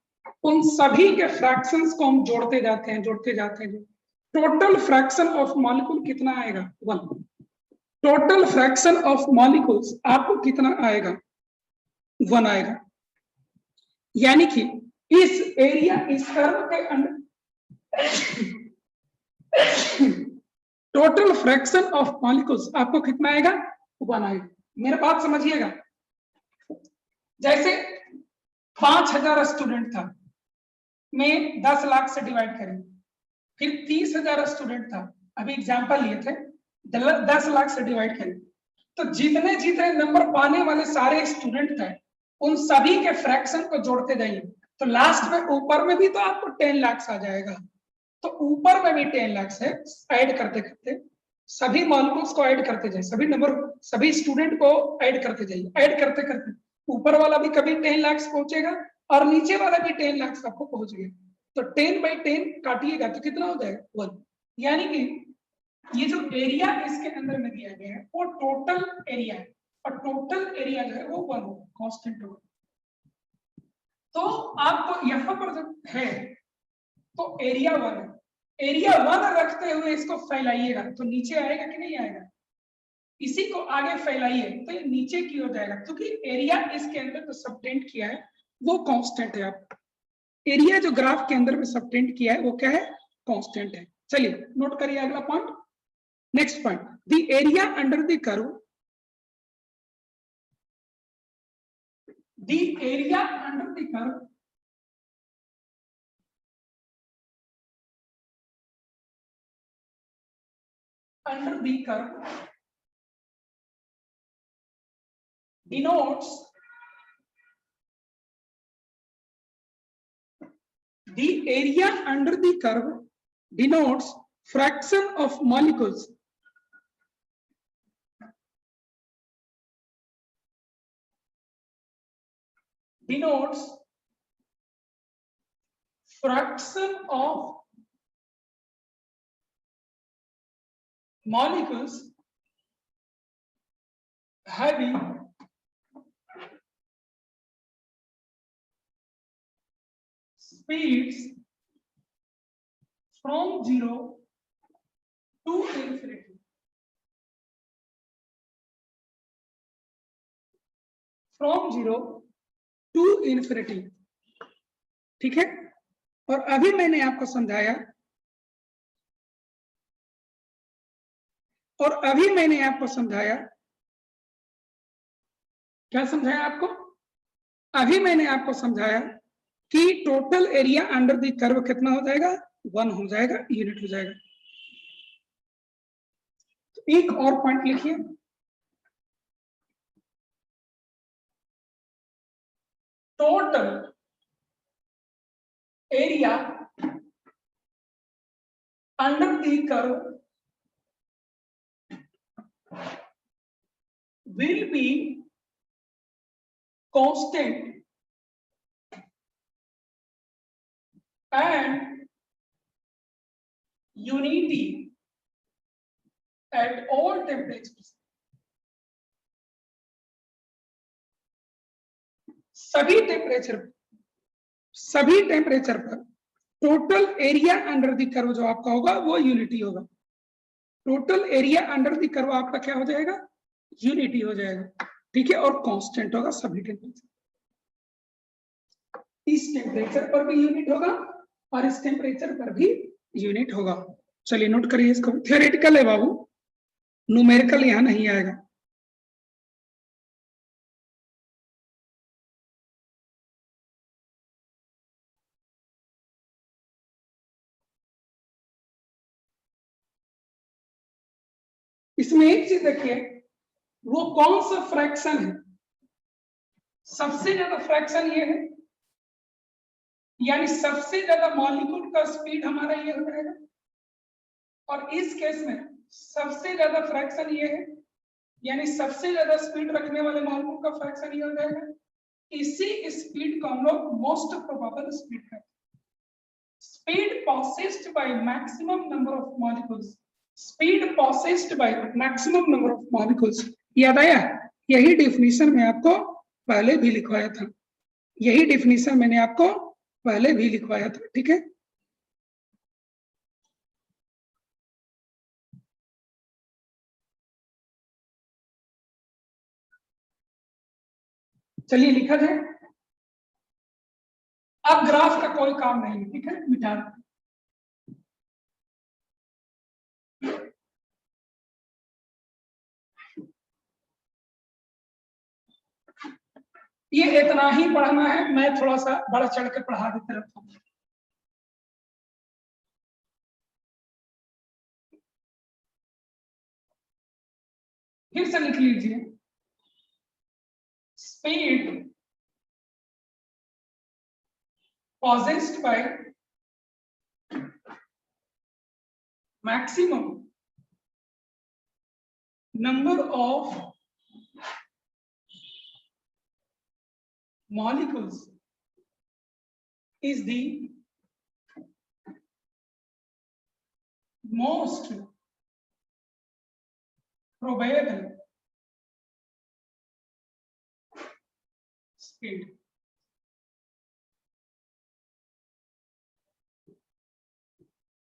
उन सभी के फ्रैक्शंस को हम जोड़ते जाते हैं, जोड़ते जाते हैं। टोटल फ्रैक्शन ऑफ मॉलिक्यूल कितना आएगा? 1। टोटल फ्रैक्शन ऑफ मॉलिक्यूल्स आपको कितना आएगा? 1 आएगा। यानी कि इस एरिया, इस कर्व के अंदर टोटल फ्रैक्शन ऑफ मॉलिक्यूल्स आपको कितना आएगा? 1 आएगा। मेरे बात समझिएगा। जैसे 5000 स्टूडेंट था, मैं 10 लाख से डिवाइड करें, फिर 30,000 स्टूडेंट था, अभी एग्जांपल लिए थे, 10 लाख से डिवाइड करें, तो जितने जितने नंबर पाने वाले सारे स्टूडेंट थे उन सभी के फ्रैक्शन को जोड़ते जाइए, तो लास्ट में ऊपर में भी तो आपको 10 लाख आ जाएगा। तो ऊपर में भी 10 लाख है, ऐड करते करते सभी मॉलिक्यूल्स को ऐड करते जाइए, सभी नंबर, सभी स्टूडेंट को ऐड करते जाइए, ऐड करते करते ऊपर वाला भी कभी 10 लाख पहुंचेगा और नीचे वाला भी 10 लाख आपको पहुंच गया। तो 10/10 काटिएगा तो कितना हो जाएगा? 1। यानी कि ये जो एरिया इसके अंदर में दिया गया है वो टोटल एरिया है, और टोटल एरिया जो है वो 1 होगा, कांस्टेंट होगा। तो आपको यहाँ पर जब है तो एरिया 1 है, एरिया 1 रखते हुए इसको फैलाइएगा तो नीचे आएगा कि नहीं आएगा? इसी को आगे फैलाइए तो ये नीचे की हो जाएगा, क्योंकि एरिया इसके अंदर जो सबटेंड किया है वो कांस्टेंट है। आप एरिया जो ग्राफ के अंदर में सबटेंड किया है वो क्या है? कांस्टेंट है। चलिए नोट करिए अगला point. Next point, the area under the curve, the area under the curve under the curve denotes the area under the curve denotes fraction of molecules denotes fraction of molecules having speeds from 0 to infinity. From 0 to infinity. ठीक है, और अभी मैंने आपको समझाया क्या समझाया आपको? अभी मैंने आपको समझाया कि total area under the curve कितना हो जाएगा? 1 हो जाएगा, यूनिट हो जाएगा। तो एक और पॉइंट लिखिए, total area under the curve will be constant and unity at all temperatures. सभी टेम्परेचर पर total area under the curve जो आपका होगा वो यूनिटी होगा। Total area under the curve आपका क्या हो जाएगा? यूनिटी हो जाएगा, ठीक है, और कांस्टेंट होगा सभी टेम्परेचर। इस टेम्परेचर पर भी यूनिट होगा और इस टेम्परेचर पर भी यूनिट होगा। चलिए नोट करिए इसको, थियोरेटिकल है बाबू, न्यूमेरिकल यहां नहीं आएगा। इसमें एक चीज देखिए, वो कौन सा फ्रैक्शन है? सबसे ज्यादा फ्रैक्शन ये है, यानी सबसे ज्यादा मॉलिक्यूल का स्पीड हमारा ये हो जाएगा, और इस केस में सबसे ज्यादा फ्रैक्शन ये है, यानी सबसे ज्यादा स्पीड रखने वाले मॉलिक्यूल का फ्रैक्शन ये हो जाएगा। इसी स्पीड को हम लोग मोस्ट प्रोबेबल स्पीड कहते हैं। Speed possessed by maximum number of molecules, speed possessed by maximum number of molecules. याद आया? यही डेफिनेशन मैं आपको पहले भी लिखवाया था, यही डेफिनेशन मैंने आपको पहले भी लिखवाया था, ठीक है। चलिए लिखा जाए। अब ग्राफ का कोई काम नहीं, ठीक है, मिटा दो। ये इतना ही पढ़ना है, मैं थोड़ा सा बड़ा चढ़ के पढ़ा देते रहता हूँ। फिर से लिख लीजिए, speed possessed by maximum number of molecules is the most probable speed.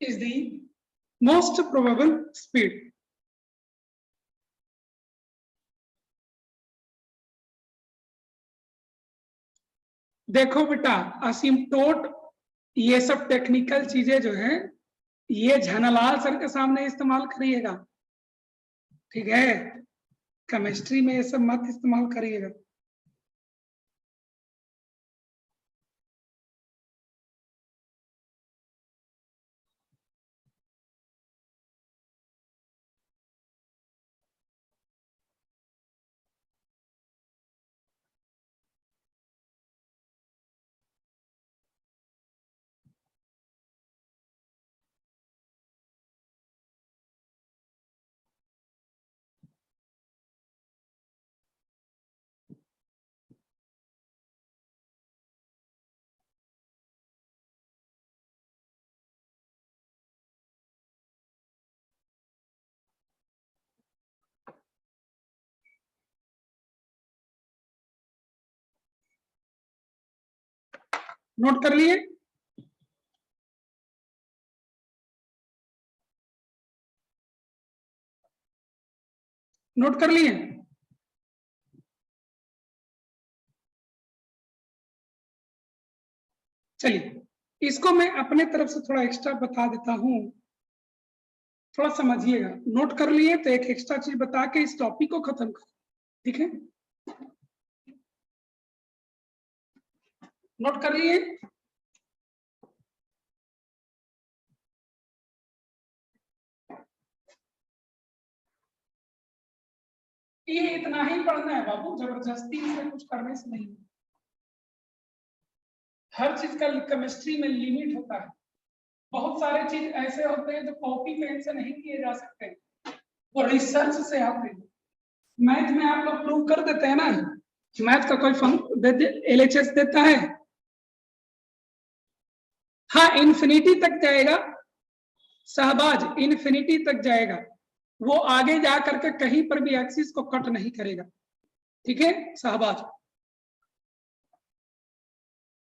Is the most probable speed. देखो बेटा, असिम्प्टोट ये सब टेक्निकल चीजें जो हैं ये झनालाल सर के सामने इस्तेमाल करिएगा, ठीक है। केमिस्ट्री में ये सब मत इस्तेमाल करिएगा। नोट कर लिए? नोट कर लिए? चलिए इसको मैं अपने तरफ से थोड़ा एक्स्ट्रा बता देता हूं, थोड़ा समझिएगा। नोट कर लिए तो एक एक्स्ट्रा चीज बता के इस टॉपिक को खत्म कर, ठीक है? नोट कर लिए? ये इतना ही पढ़ना है बाबू, जबरदस्ती से कुछ करने से नहीं। हर चीज का केमिस्ट्री में लिमिट होता है। बहुत सारे चीज ऐसे होते हैं जो कॉपी पेन से नहीं किए जा सकते, वो रिसर्च से आते हैं। मैथ में आप लोग प्रूव कर देते हैं ना कि मैथ का कोई एलएचएस देता है। हाँ, इन्फिनिटी तक जाएगा शहबाज, इन्फिनिटी तक जाएगा। वो आगे जा करके कहीं पर भी एक्सिस को कट नहीं करेगा, ठीक है शहबाज?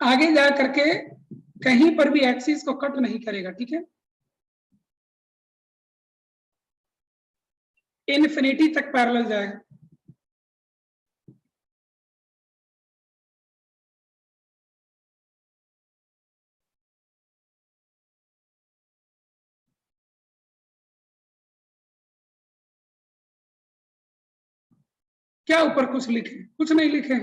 आगे जा करके कहीं पर भी एक्सिस को कट नहीं करेगा, ठीक है? इन्फिनिटी तक पैरेलल जाएगा। क्या ऊपर कुछ लिखे? कुछ नहीं लिखे।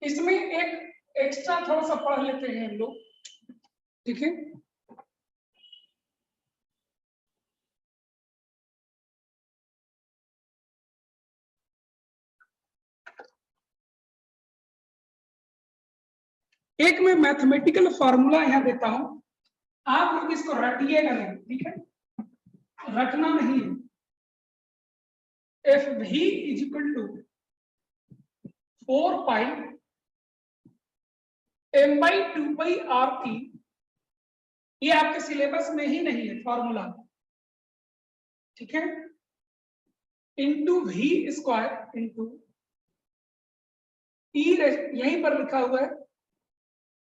इसमें एक एक्स्ट्रा थोड़ा सा पढ़ लेते हैं हम लोग, ठीक है? एक मैं मैथमेटिकल फॉर्मूला यहां देता हूं, आप लोग इसको रटिएगा नहीं, ठीक है? रटना नहीं है। एफ भी is equal to 4 pi m by 2 by R T. ये आपके सिलेबस में ही नहीं है फॉर्मूला, ठीक है? Into V square into E, यहीं पर लिखा हुआ है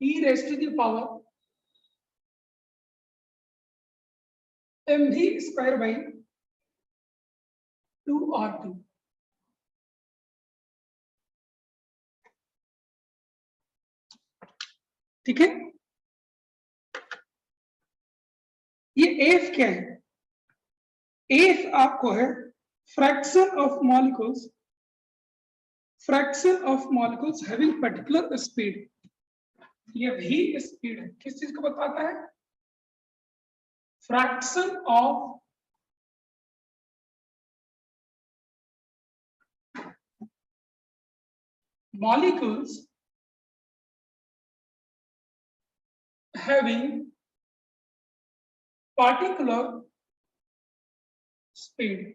E rest to the power M V square by 2r2। ठीक है? ये एफ क्या है? एफ आपको है fraction of molecules, fraction of molecules having particular speed. ये भी स्पीड है, किस चीज को बताता है? Fraction of molecules having particular speed।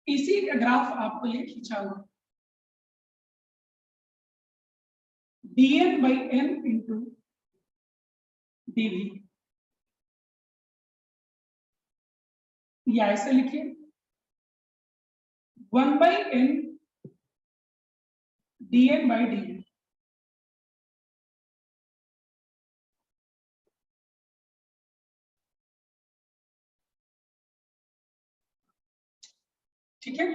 इसी का ग्राफ आपको ये खींचा हुआ dn by n into dv, या ऐसे लिखिए 1 by n dn by dv। ठीक है?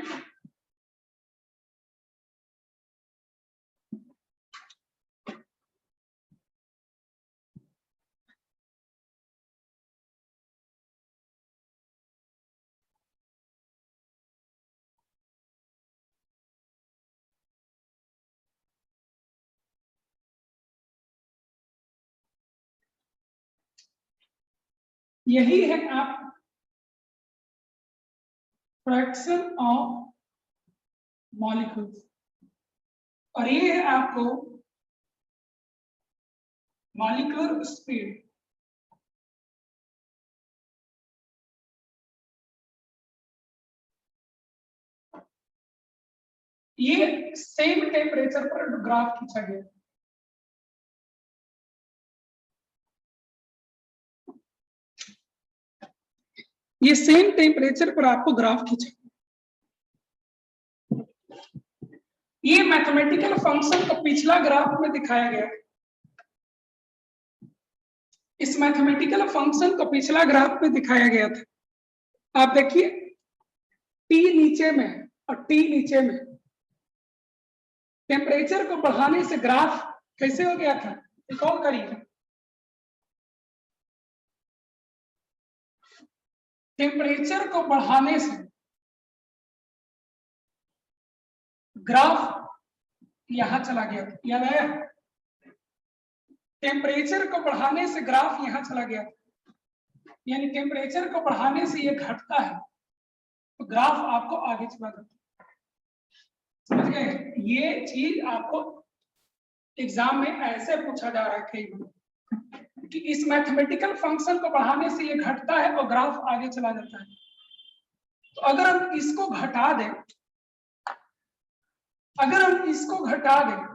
यही है आप फ्रैक्शन ऑफ मॉलिक्यूल्स, और ये है आपको मॉलिक्यूलर स्पीड। ये सेम टेम्परेचर पर ग्राफ खींचा गया। ये सेम टेम्परेचर पर आपको ग्राफ खींचा, ये मैथमेटिकल फंक्शन का पिछला ग्राफ में दिखाया गया। इस मैथमेटिकल फंक्शन को पिछला ग्राफ में दिखाया गया था। आप देखिए T नीचे में और T नीचे में, टेम्परेचर को बढ़ाने से ग्राफ कैसे हो गया था, रिकॉल करिए। टेम्परेचर को बढ़ाने से ग्राफ यहां चला गया था, याद आया? टेम्परेचर को बढ़ाने से ग्राफ यहां चला गया, यानी टेम्परेचर को बढ़ाने से ये घटता है तो ग्राफ आपको आगे चला जाता है। समझ गए? ये चीज आपको एग्जाम में ऐसे पूछा जा रहा है कई बार कि इस मैथमेटिकल फंक्शन को बढ़ाने से ये घटता है और ग्राफ आगे चला जाता है। तो अगर हम इसको घटा दें, अगर हम इसको घटा दें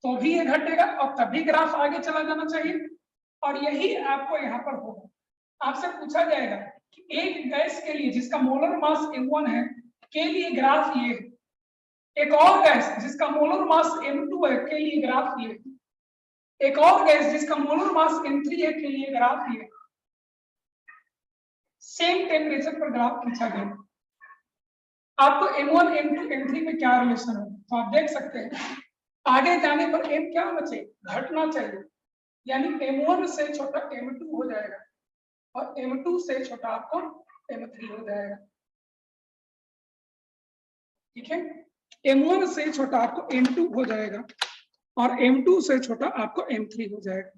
तो भी ये घटेगा और तभी ग्राफ आगे चला जाना चाहिए। और यही आपको यहाँ पर होगा। आपसे पूछा जाएगा कि एक गैस के लिए जिसका मोलर मास m1 है के लिए ग्राफ ये है, एक और गैस जिसका मोलर मास m2 है के लिए ग्राफ ये, एक और गैस जिसका मोलर मास m3 है के लिए ग्राफ ये। सेम टेम्परेचर पर ग्राफ खींचा गया। आपको m1 m2 m3 में क्या रिलेशन है तो आप देख सकते हैं आगे जाने पर m क्या होना चाहिए, घटना चाहिए, यानी m1 से छोटा m2 हो जाएगा और m2 से छोटा आपको m3 हो जाएगा। ठीक है, m1 से छोटा आपको m2 हो जाएगा और m2 से छोटा आपको m3 हो जाएगा।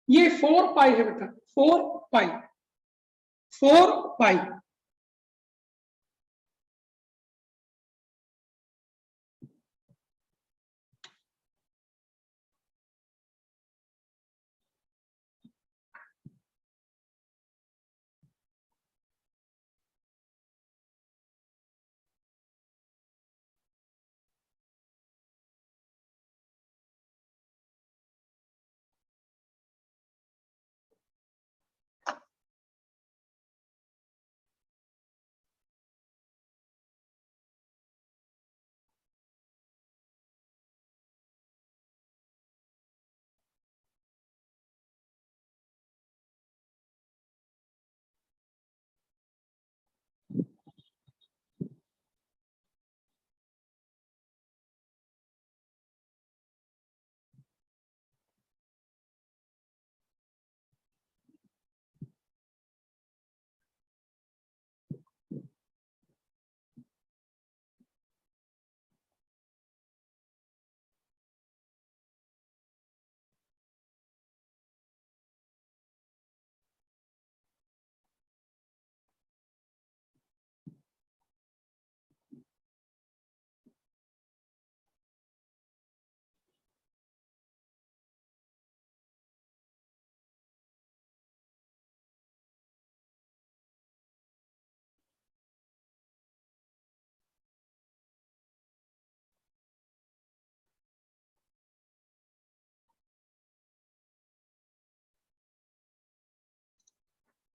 ये 4 पाई है बेटा, 4 पाई, 4 पाई।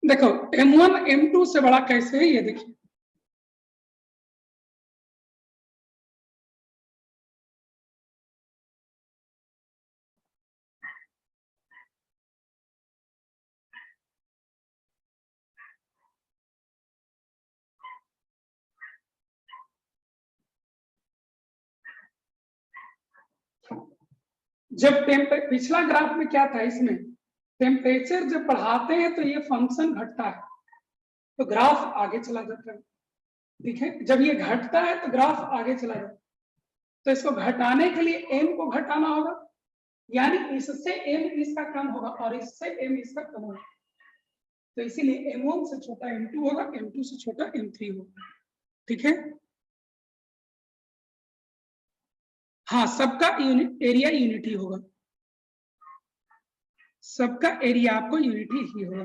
देखो m1 m2 से बड़ा कैसे है ये देखिए, जब पिछला ग्राफ में क्या था, इसमें टेम्परेचर जब बढ़ाते हैं तो ये फंक्शन घटता है तो ग्राफ आगे चला जाता है। ठीक है, जब ये घटता है तो ग्राफ आगे चला जाता है। तो इसको घटाने के लिए m को घटाना होगा, यानी इससे m इसका कम होगा और इससे m इसका कम होगा। तो इसीलिए m1 से छोटा m2 होगा, m2 से छोटा m3 होगा। ठीक है, हाँ सबका एरिया यूनिटी होगा, सबका एरिया आपको यूनिटी ही होगा।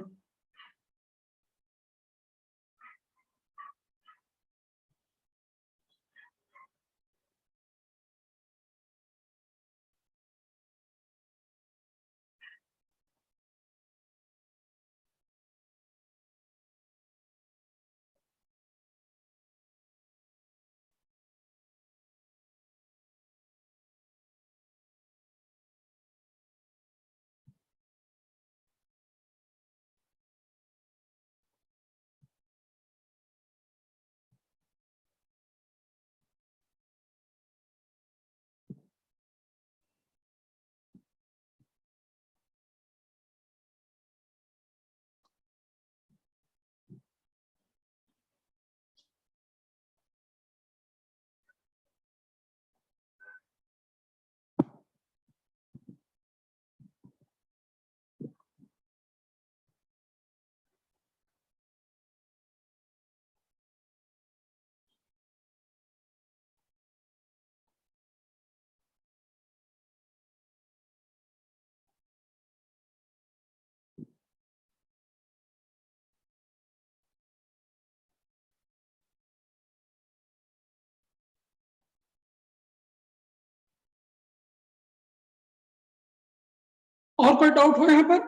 और कोई डाउट हो यहाँ पर?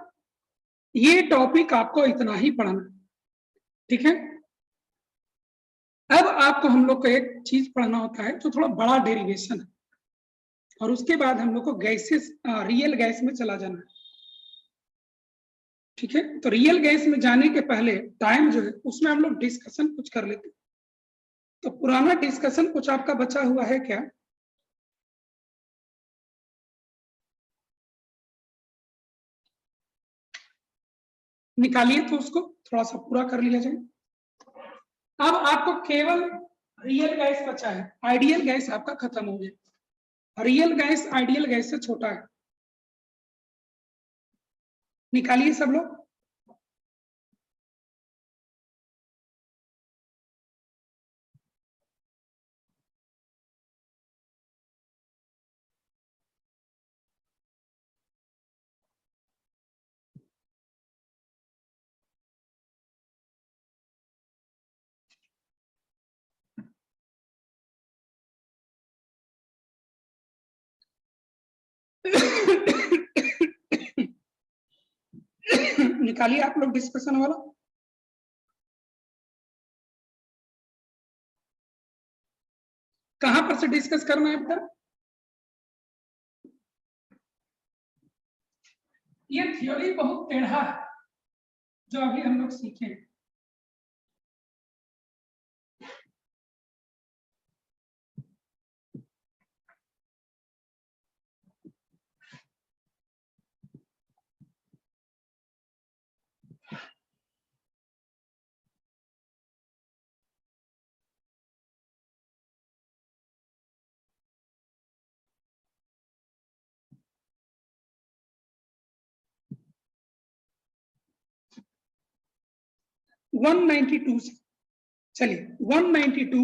ये टॉपिक आपको इतना ही पढ़ना, ठीक है। अब आपको हम लोग को एक चीज पढ़ना होता है जो थोड़ा बड़ा डेरिवेशन है, और उसके बाद हम लोग को गैसेस, रियल गैस में चला जाना है, ठीक है। तो रियल गैस में जाने के पहले टाइम जो है उसमें हम लोग डिस्कशन कुछ कर लेते हैं। तो पुराना डिस्कशन कुछ आपका बचा हुआ है क्या? निकालिए तो उसको थोड़ा सा पूरा कर लिया जाए। अब आपको केवल रियल गैस बचा है, आइडियल गैस आपका खत्म हो गया। रियल गैस आइडियल गैस से छोटा है, निकालिए सब लोग। निकालिए आप लोग डिस्कशन वाला। कहां पर से डिस्कस करना है बेटा? ये थ्योरी बहुत टेढ़ा है जो अभी हम लोग सीखे। से 192 से चलिए 192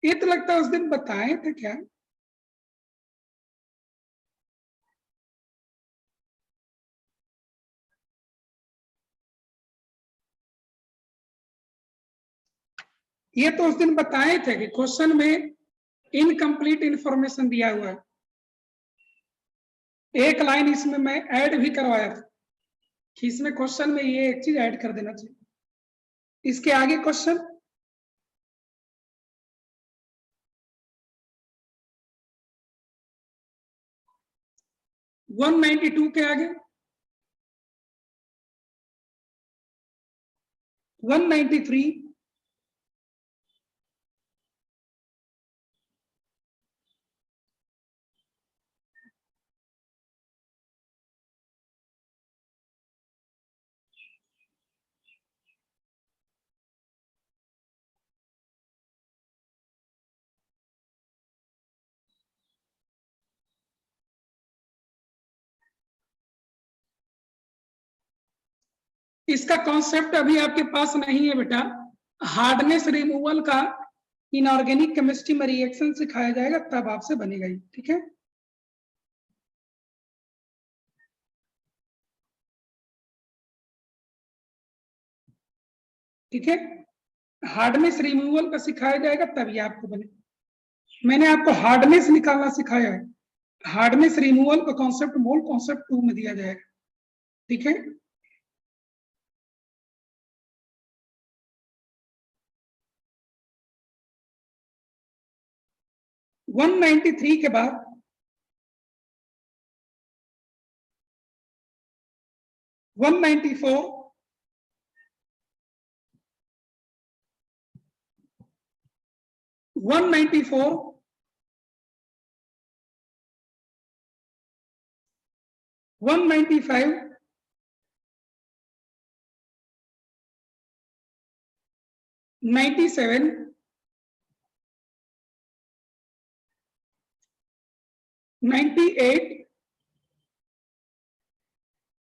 ये तो लगता है उस दिन बताए थे क्या? ये तो उस दिन बताए थे कि क्वेश्चन में इनकम्प्लीट इंफॉर्मेशन दिया हुआ है। एक लाइन इसमें मैं ऐड भी करवाया था कि इसमें क्वेश्चन में ये एक चीज ऐड कर देना चाहिए। इसके आगे क्वेश्चन वन 192 के आगे 193 इसका कॉन्सेप्ट अभी आपके पास नहीं है बेटा। हार्डनेस रिमूवल का इनऑर्गेनिक केमिस्ट्री में रिएक्शन सिखाया जाएगा, तब आपसे बनेगा ये, ठीक है। ठीक है, हार्डनेस रिमूवल का सिखाया जाएगा तब ये आपको बने। मैंने आपको हार्डनेस निकालना सिखाया है, हार्डनेस रिमूवल का कॉन्सेप्ट मोल कॉन्सेप्ट 2 में दिया जाएगा, ठीक है। वन 193 के बाद 194 194 195 97 98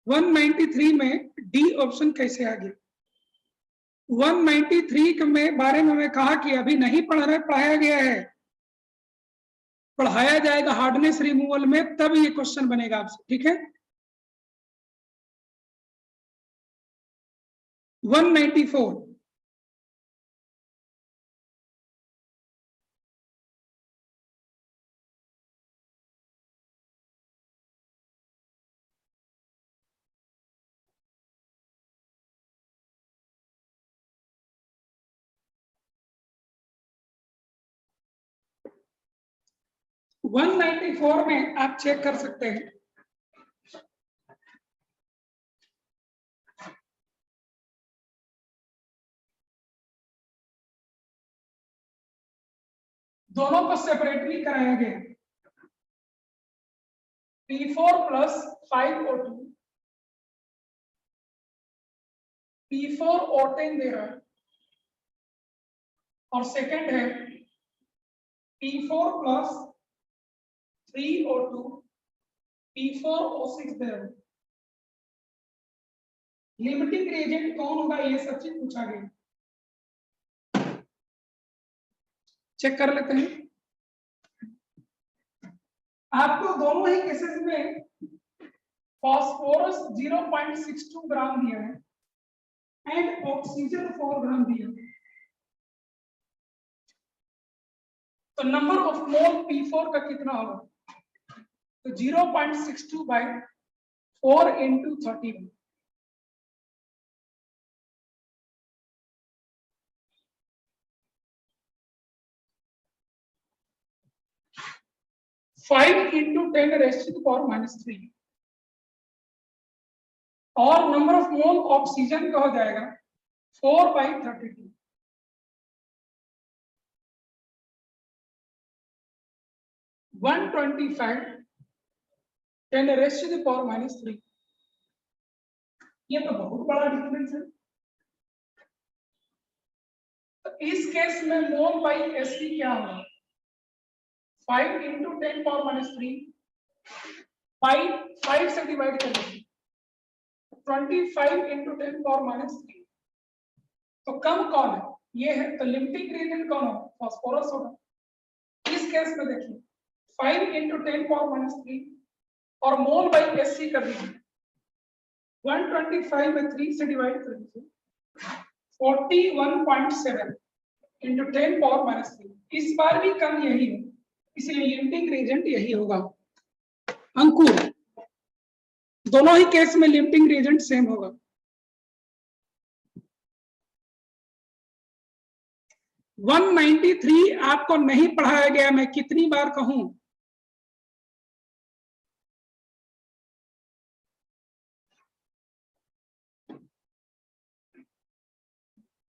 193 में डी ऑप्शन कैसे आ गया? 193 के बारे में मैं कहा कि अभी नहीं पढ़ाया गया है, पढ़ाया जाएगा हार्डनेस रिमूवल में, तब ये क्वेश्चन बनेगा आपसे, ठीक है। 194 194 में आप चेक कर सकते हैं, दोनों को सेपरेटली कराया गया। P4 plus 5O2, P4 O10 दे रहा है, और सेकंड है P4 plus 3O2, P4 O6 दे रहा है। लिमिटिंग रिएजेंट कौन होगा, ये सब चीज पूछा गया, चेक कर लेते हैं। आपको दोनों ही केसेस में फास्फोरस 0.62 ग्राम दिया है एंड ऑक्सीजन 4 ग्राम दिया है। तो नंबर ऑफ मोल P4 का कितना होगा, तो 0.62 बाय 4 into 30। फाइव इंटू 10⁻³ और नंबर ऑफ मोल ऑक्सीजन का हो जाएगा 4/32। 125 10⁻³ ये तो बहुत बड़ा डिफरेंस है। तो इस केस में मोल बाई एसपी क्या होगा, 5 into 10⁻³ बाई 5 से डिवाइड कर दीजिए, 25 into 10⁻³। तो कम कौन है, ये है, तो लिमिटिंग रिएजेंट कौन होगा, फास्फोरस होगा। इस केस में देखिए 5 into 10⁻³ और मोल बाई एससी कर दीजिए, 125 में 3 से डिवाइड कर दीजिए, 41.7 into 10⁻³। इस बार भी कम यही है, इसलिए लिमिटिंग रिएजेंट यही होगा। अंकुर, दोनों ही केस में लिमिटिंग रिएजेंट सेम होगा। - 193 आपको नहीं पढ़ाया गया, मैं कितनी बार कहूं। -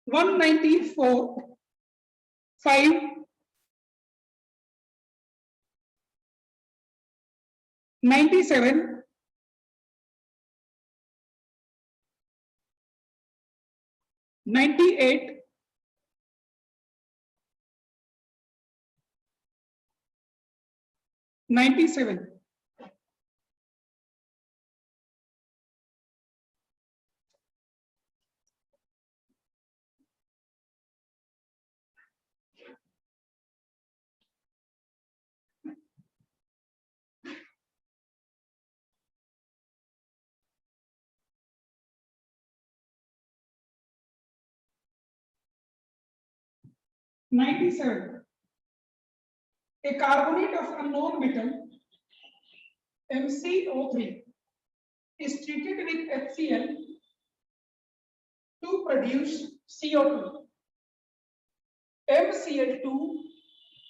194 5 97 98 97। A carbonate of unknown metal MCO3 is treated with HCl to produce CO2. MCl2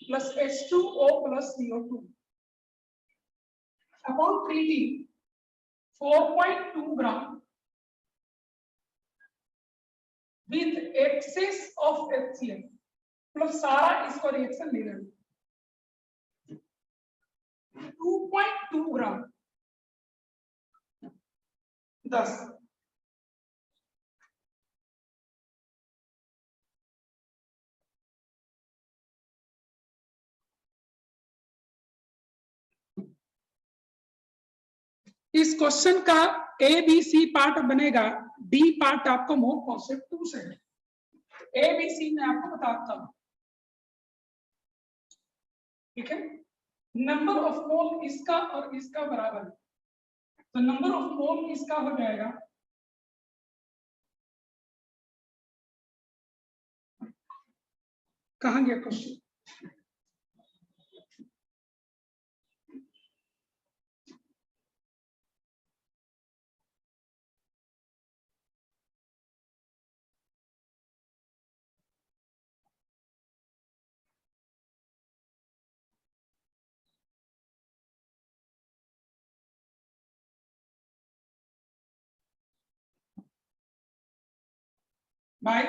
plus H2O plus CO2. Upon treating 4.2 gram with excess of HCl, मतलब सारा इसको रिएक्शन ले रहे हैं, 2.2 ग्राम 10, इस क्वेश्चन का ABC पार्ट बनेगा, डी पार्ट आपको मोल कॉन्सेप्ट 2 से है। ABC मैं आपको बताता हूं, ठीक है। नंबर ऑफ मोल इसका और इसका बराबर है, तो नंबर ऑफ मोल इसका हो जाएगा कहां गया question, by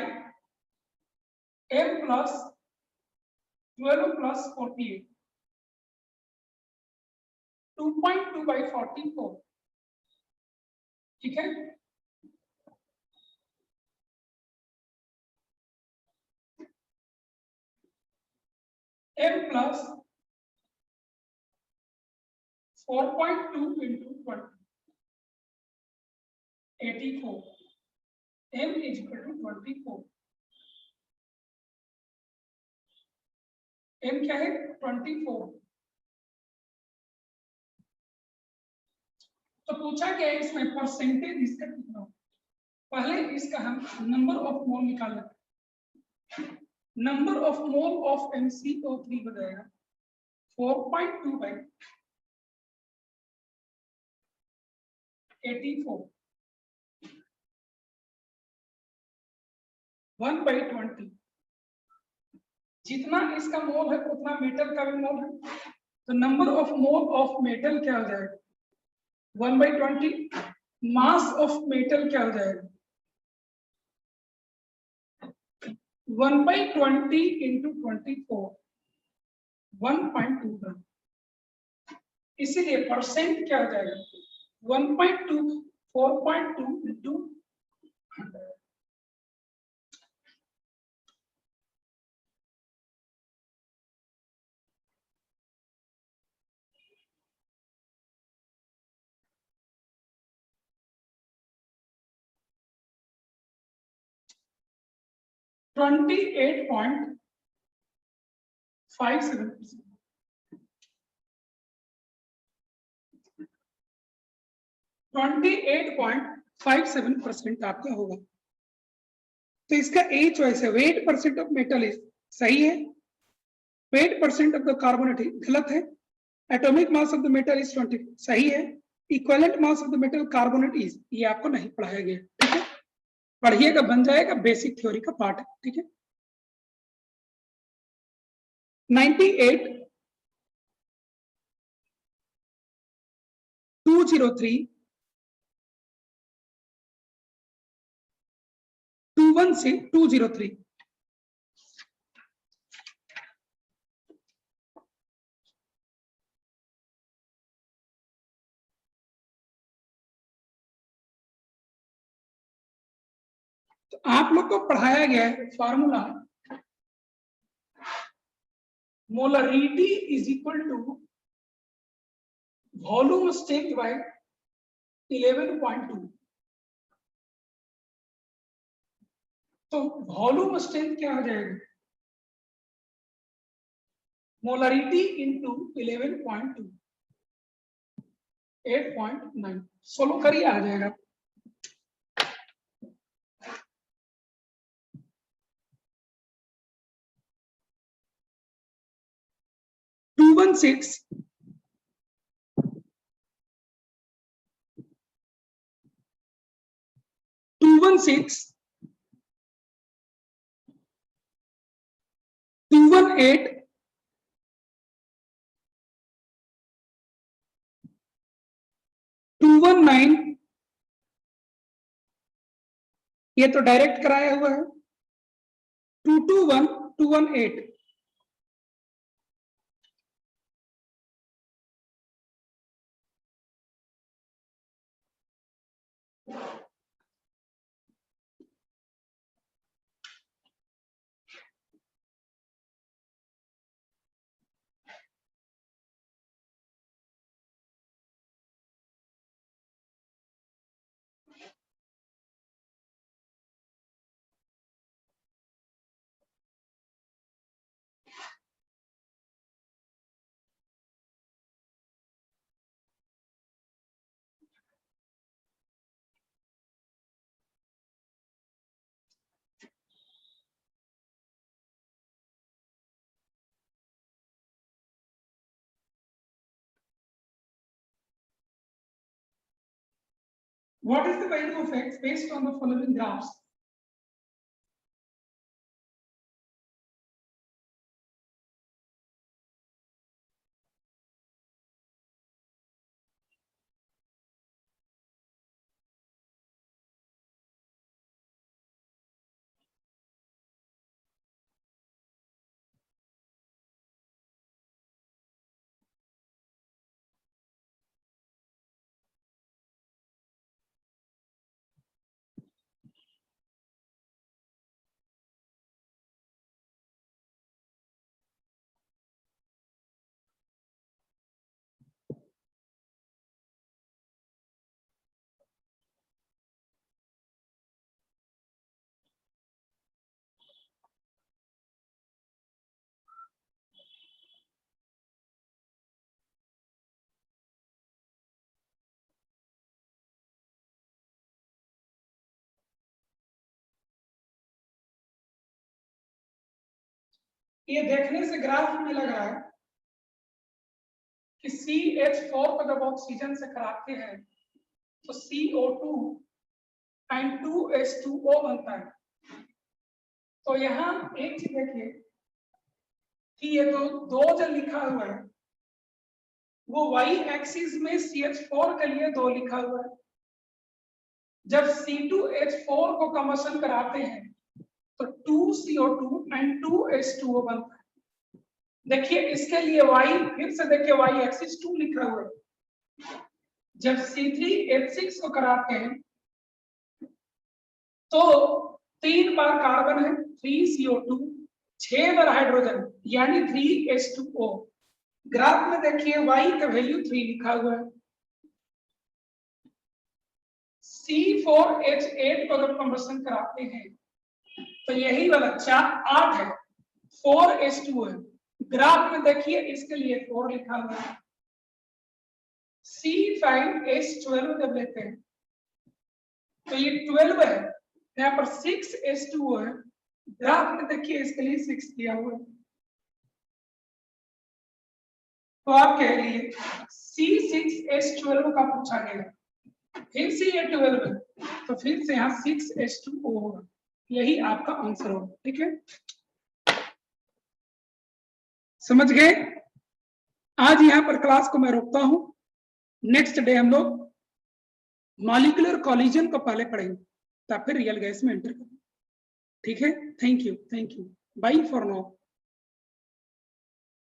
m plus 12 plus 48, 2.2 by 44, ठीक है। m plus 4.2 into 20, 84, m is equal to 24, m क्या है 24। तो पूछा क्या है इसमें परसेंटेज इसका कितना हो, पहले इसका हम नंबर ऑफ मोल निकाल लेते हैं। Number of mole of MCO3 हो जाएगा 4.2 by 84, 1 by 20, जितना इसका मोल है उतना मेटल का भी मोल है, तो number of mole of metal क्या हो जाएगा 1 by 20, मास ऑफ मेटल क्या हो जाएगा 1 by 20 into 24, 1.2 ग्राम, इसीलिए परसेंट क्या हो जाएगा 1.2, 4.2 into 100। $28.57, 28.57% आपका होगा। तो इसका ए चॉइस है, wait percent of metal is सही है, wait percent of the carbonate गलत है, atomic mass of the metal is 20 सही है, equivalent mass of the metal carbonate is, ये आपको नहीं पढ़ाया गया, ठीक है, पढ़िएगा बन जाएगा, बेसिक थ्योरी का पार्ट है, ठीक है। 98 203 216 203, तो आप लोग को पढ़ाया गया है formula, molarity is equal to volume strength by 11.2, तो वॉल्यूम स्ट्रेंथ क्या हो जाएगा मोलरिटी इंटू 11.2, 8.9, सोलो करिए आ जाएगा। टू 216 218 219, ये तो डायरेक्ट कराया हुआ है, 221 218, What is the value of X based on the following graphs? ये देखने से ग्राफ में लग रहा है कि CH4 को जब ऑक्सीजन से कराते हैं तो CO2 एंड 2H2O बनता है। तो यहाँ एक चीज देखिए कि ये दो जो लिखा हुआ है वो y एक्सिस में CH4 के लिए 2 लिखा हुआ है। जब C2H4 को कंबशन कराते हैं तो 2CO2 एंड 2H2O बनता है। देखिए इसके लिए y, फिर से देखिए y एक्सिस 2 लिखा हुआ है। जब C3H6 को कराते हैं तो 3 बार कार्बन है, 3CO2, 6 बार हाइड्रोजन यानी 3H2O। ग्राफ में देखिए y का वैल्यू 3 लिखा हुआ है। C4H8 को जब कंबशन कराते हैं तो यही वाला 8 है, 4H2 है। ग्राफ में देखिए इसके लिए 4 लिखा हुआ है। C5H12 जब लेते हैं तो ये 12 है, यहाँ पर 6H2O है। ग्राफ में देखिए इसके लिए 6 दिया हुआ है। तो आप कह लिए C6H12 का पूछा गया, फिर C12 है तो फिर से यहाँ 6H2O होगा। यही आपका आंसर होगा। ठीक है, समझ गए? आज यहाँ पर क्लास को मैं रोकता हूं। नेक्स्ट डे हम लोग मॉलिक्यूलर कोलिजन को पहले पढ़ेंगे, तब फिर रियल गैस में एंटर करेंगे। ठीक है, thank you, bye for now.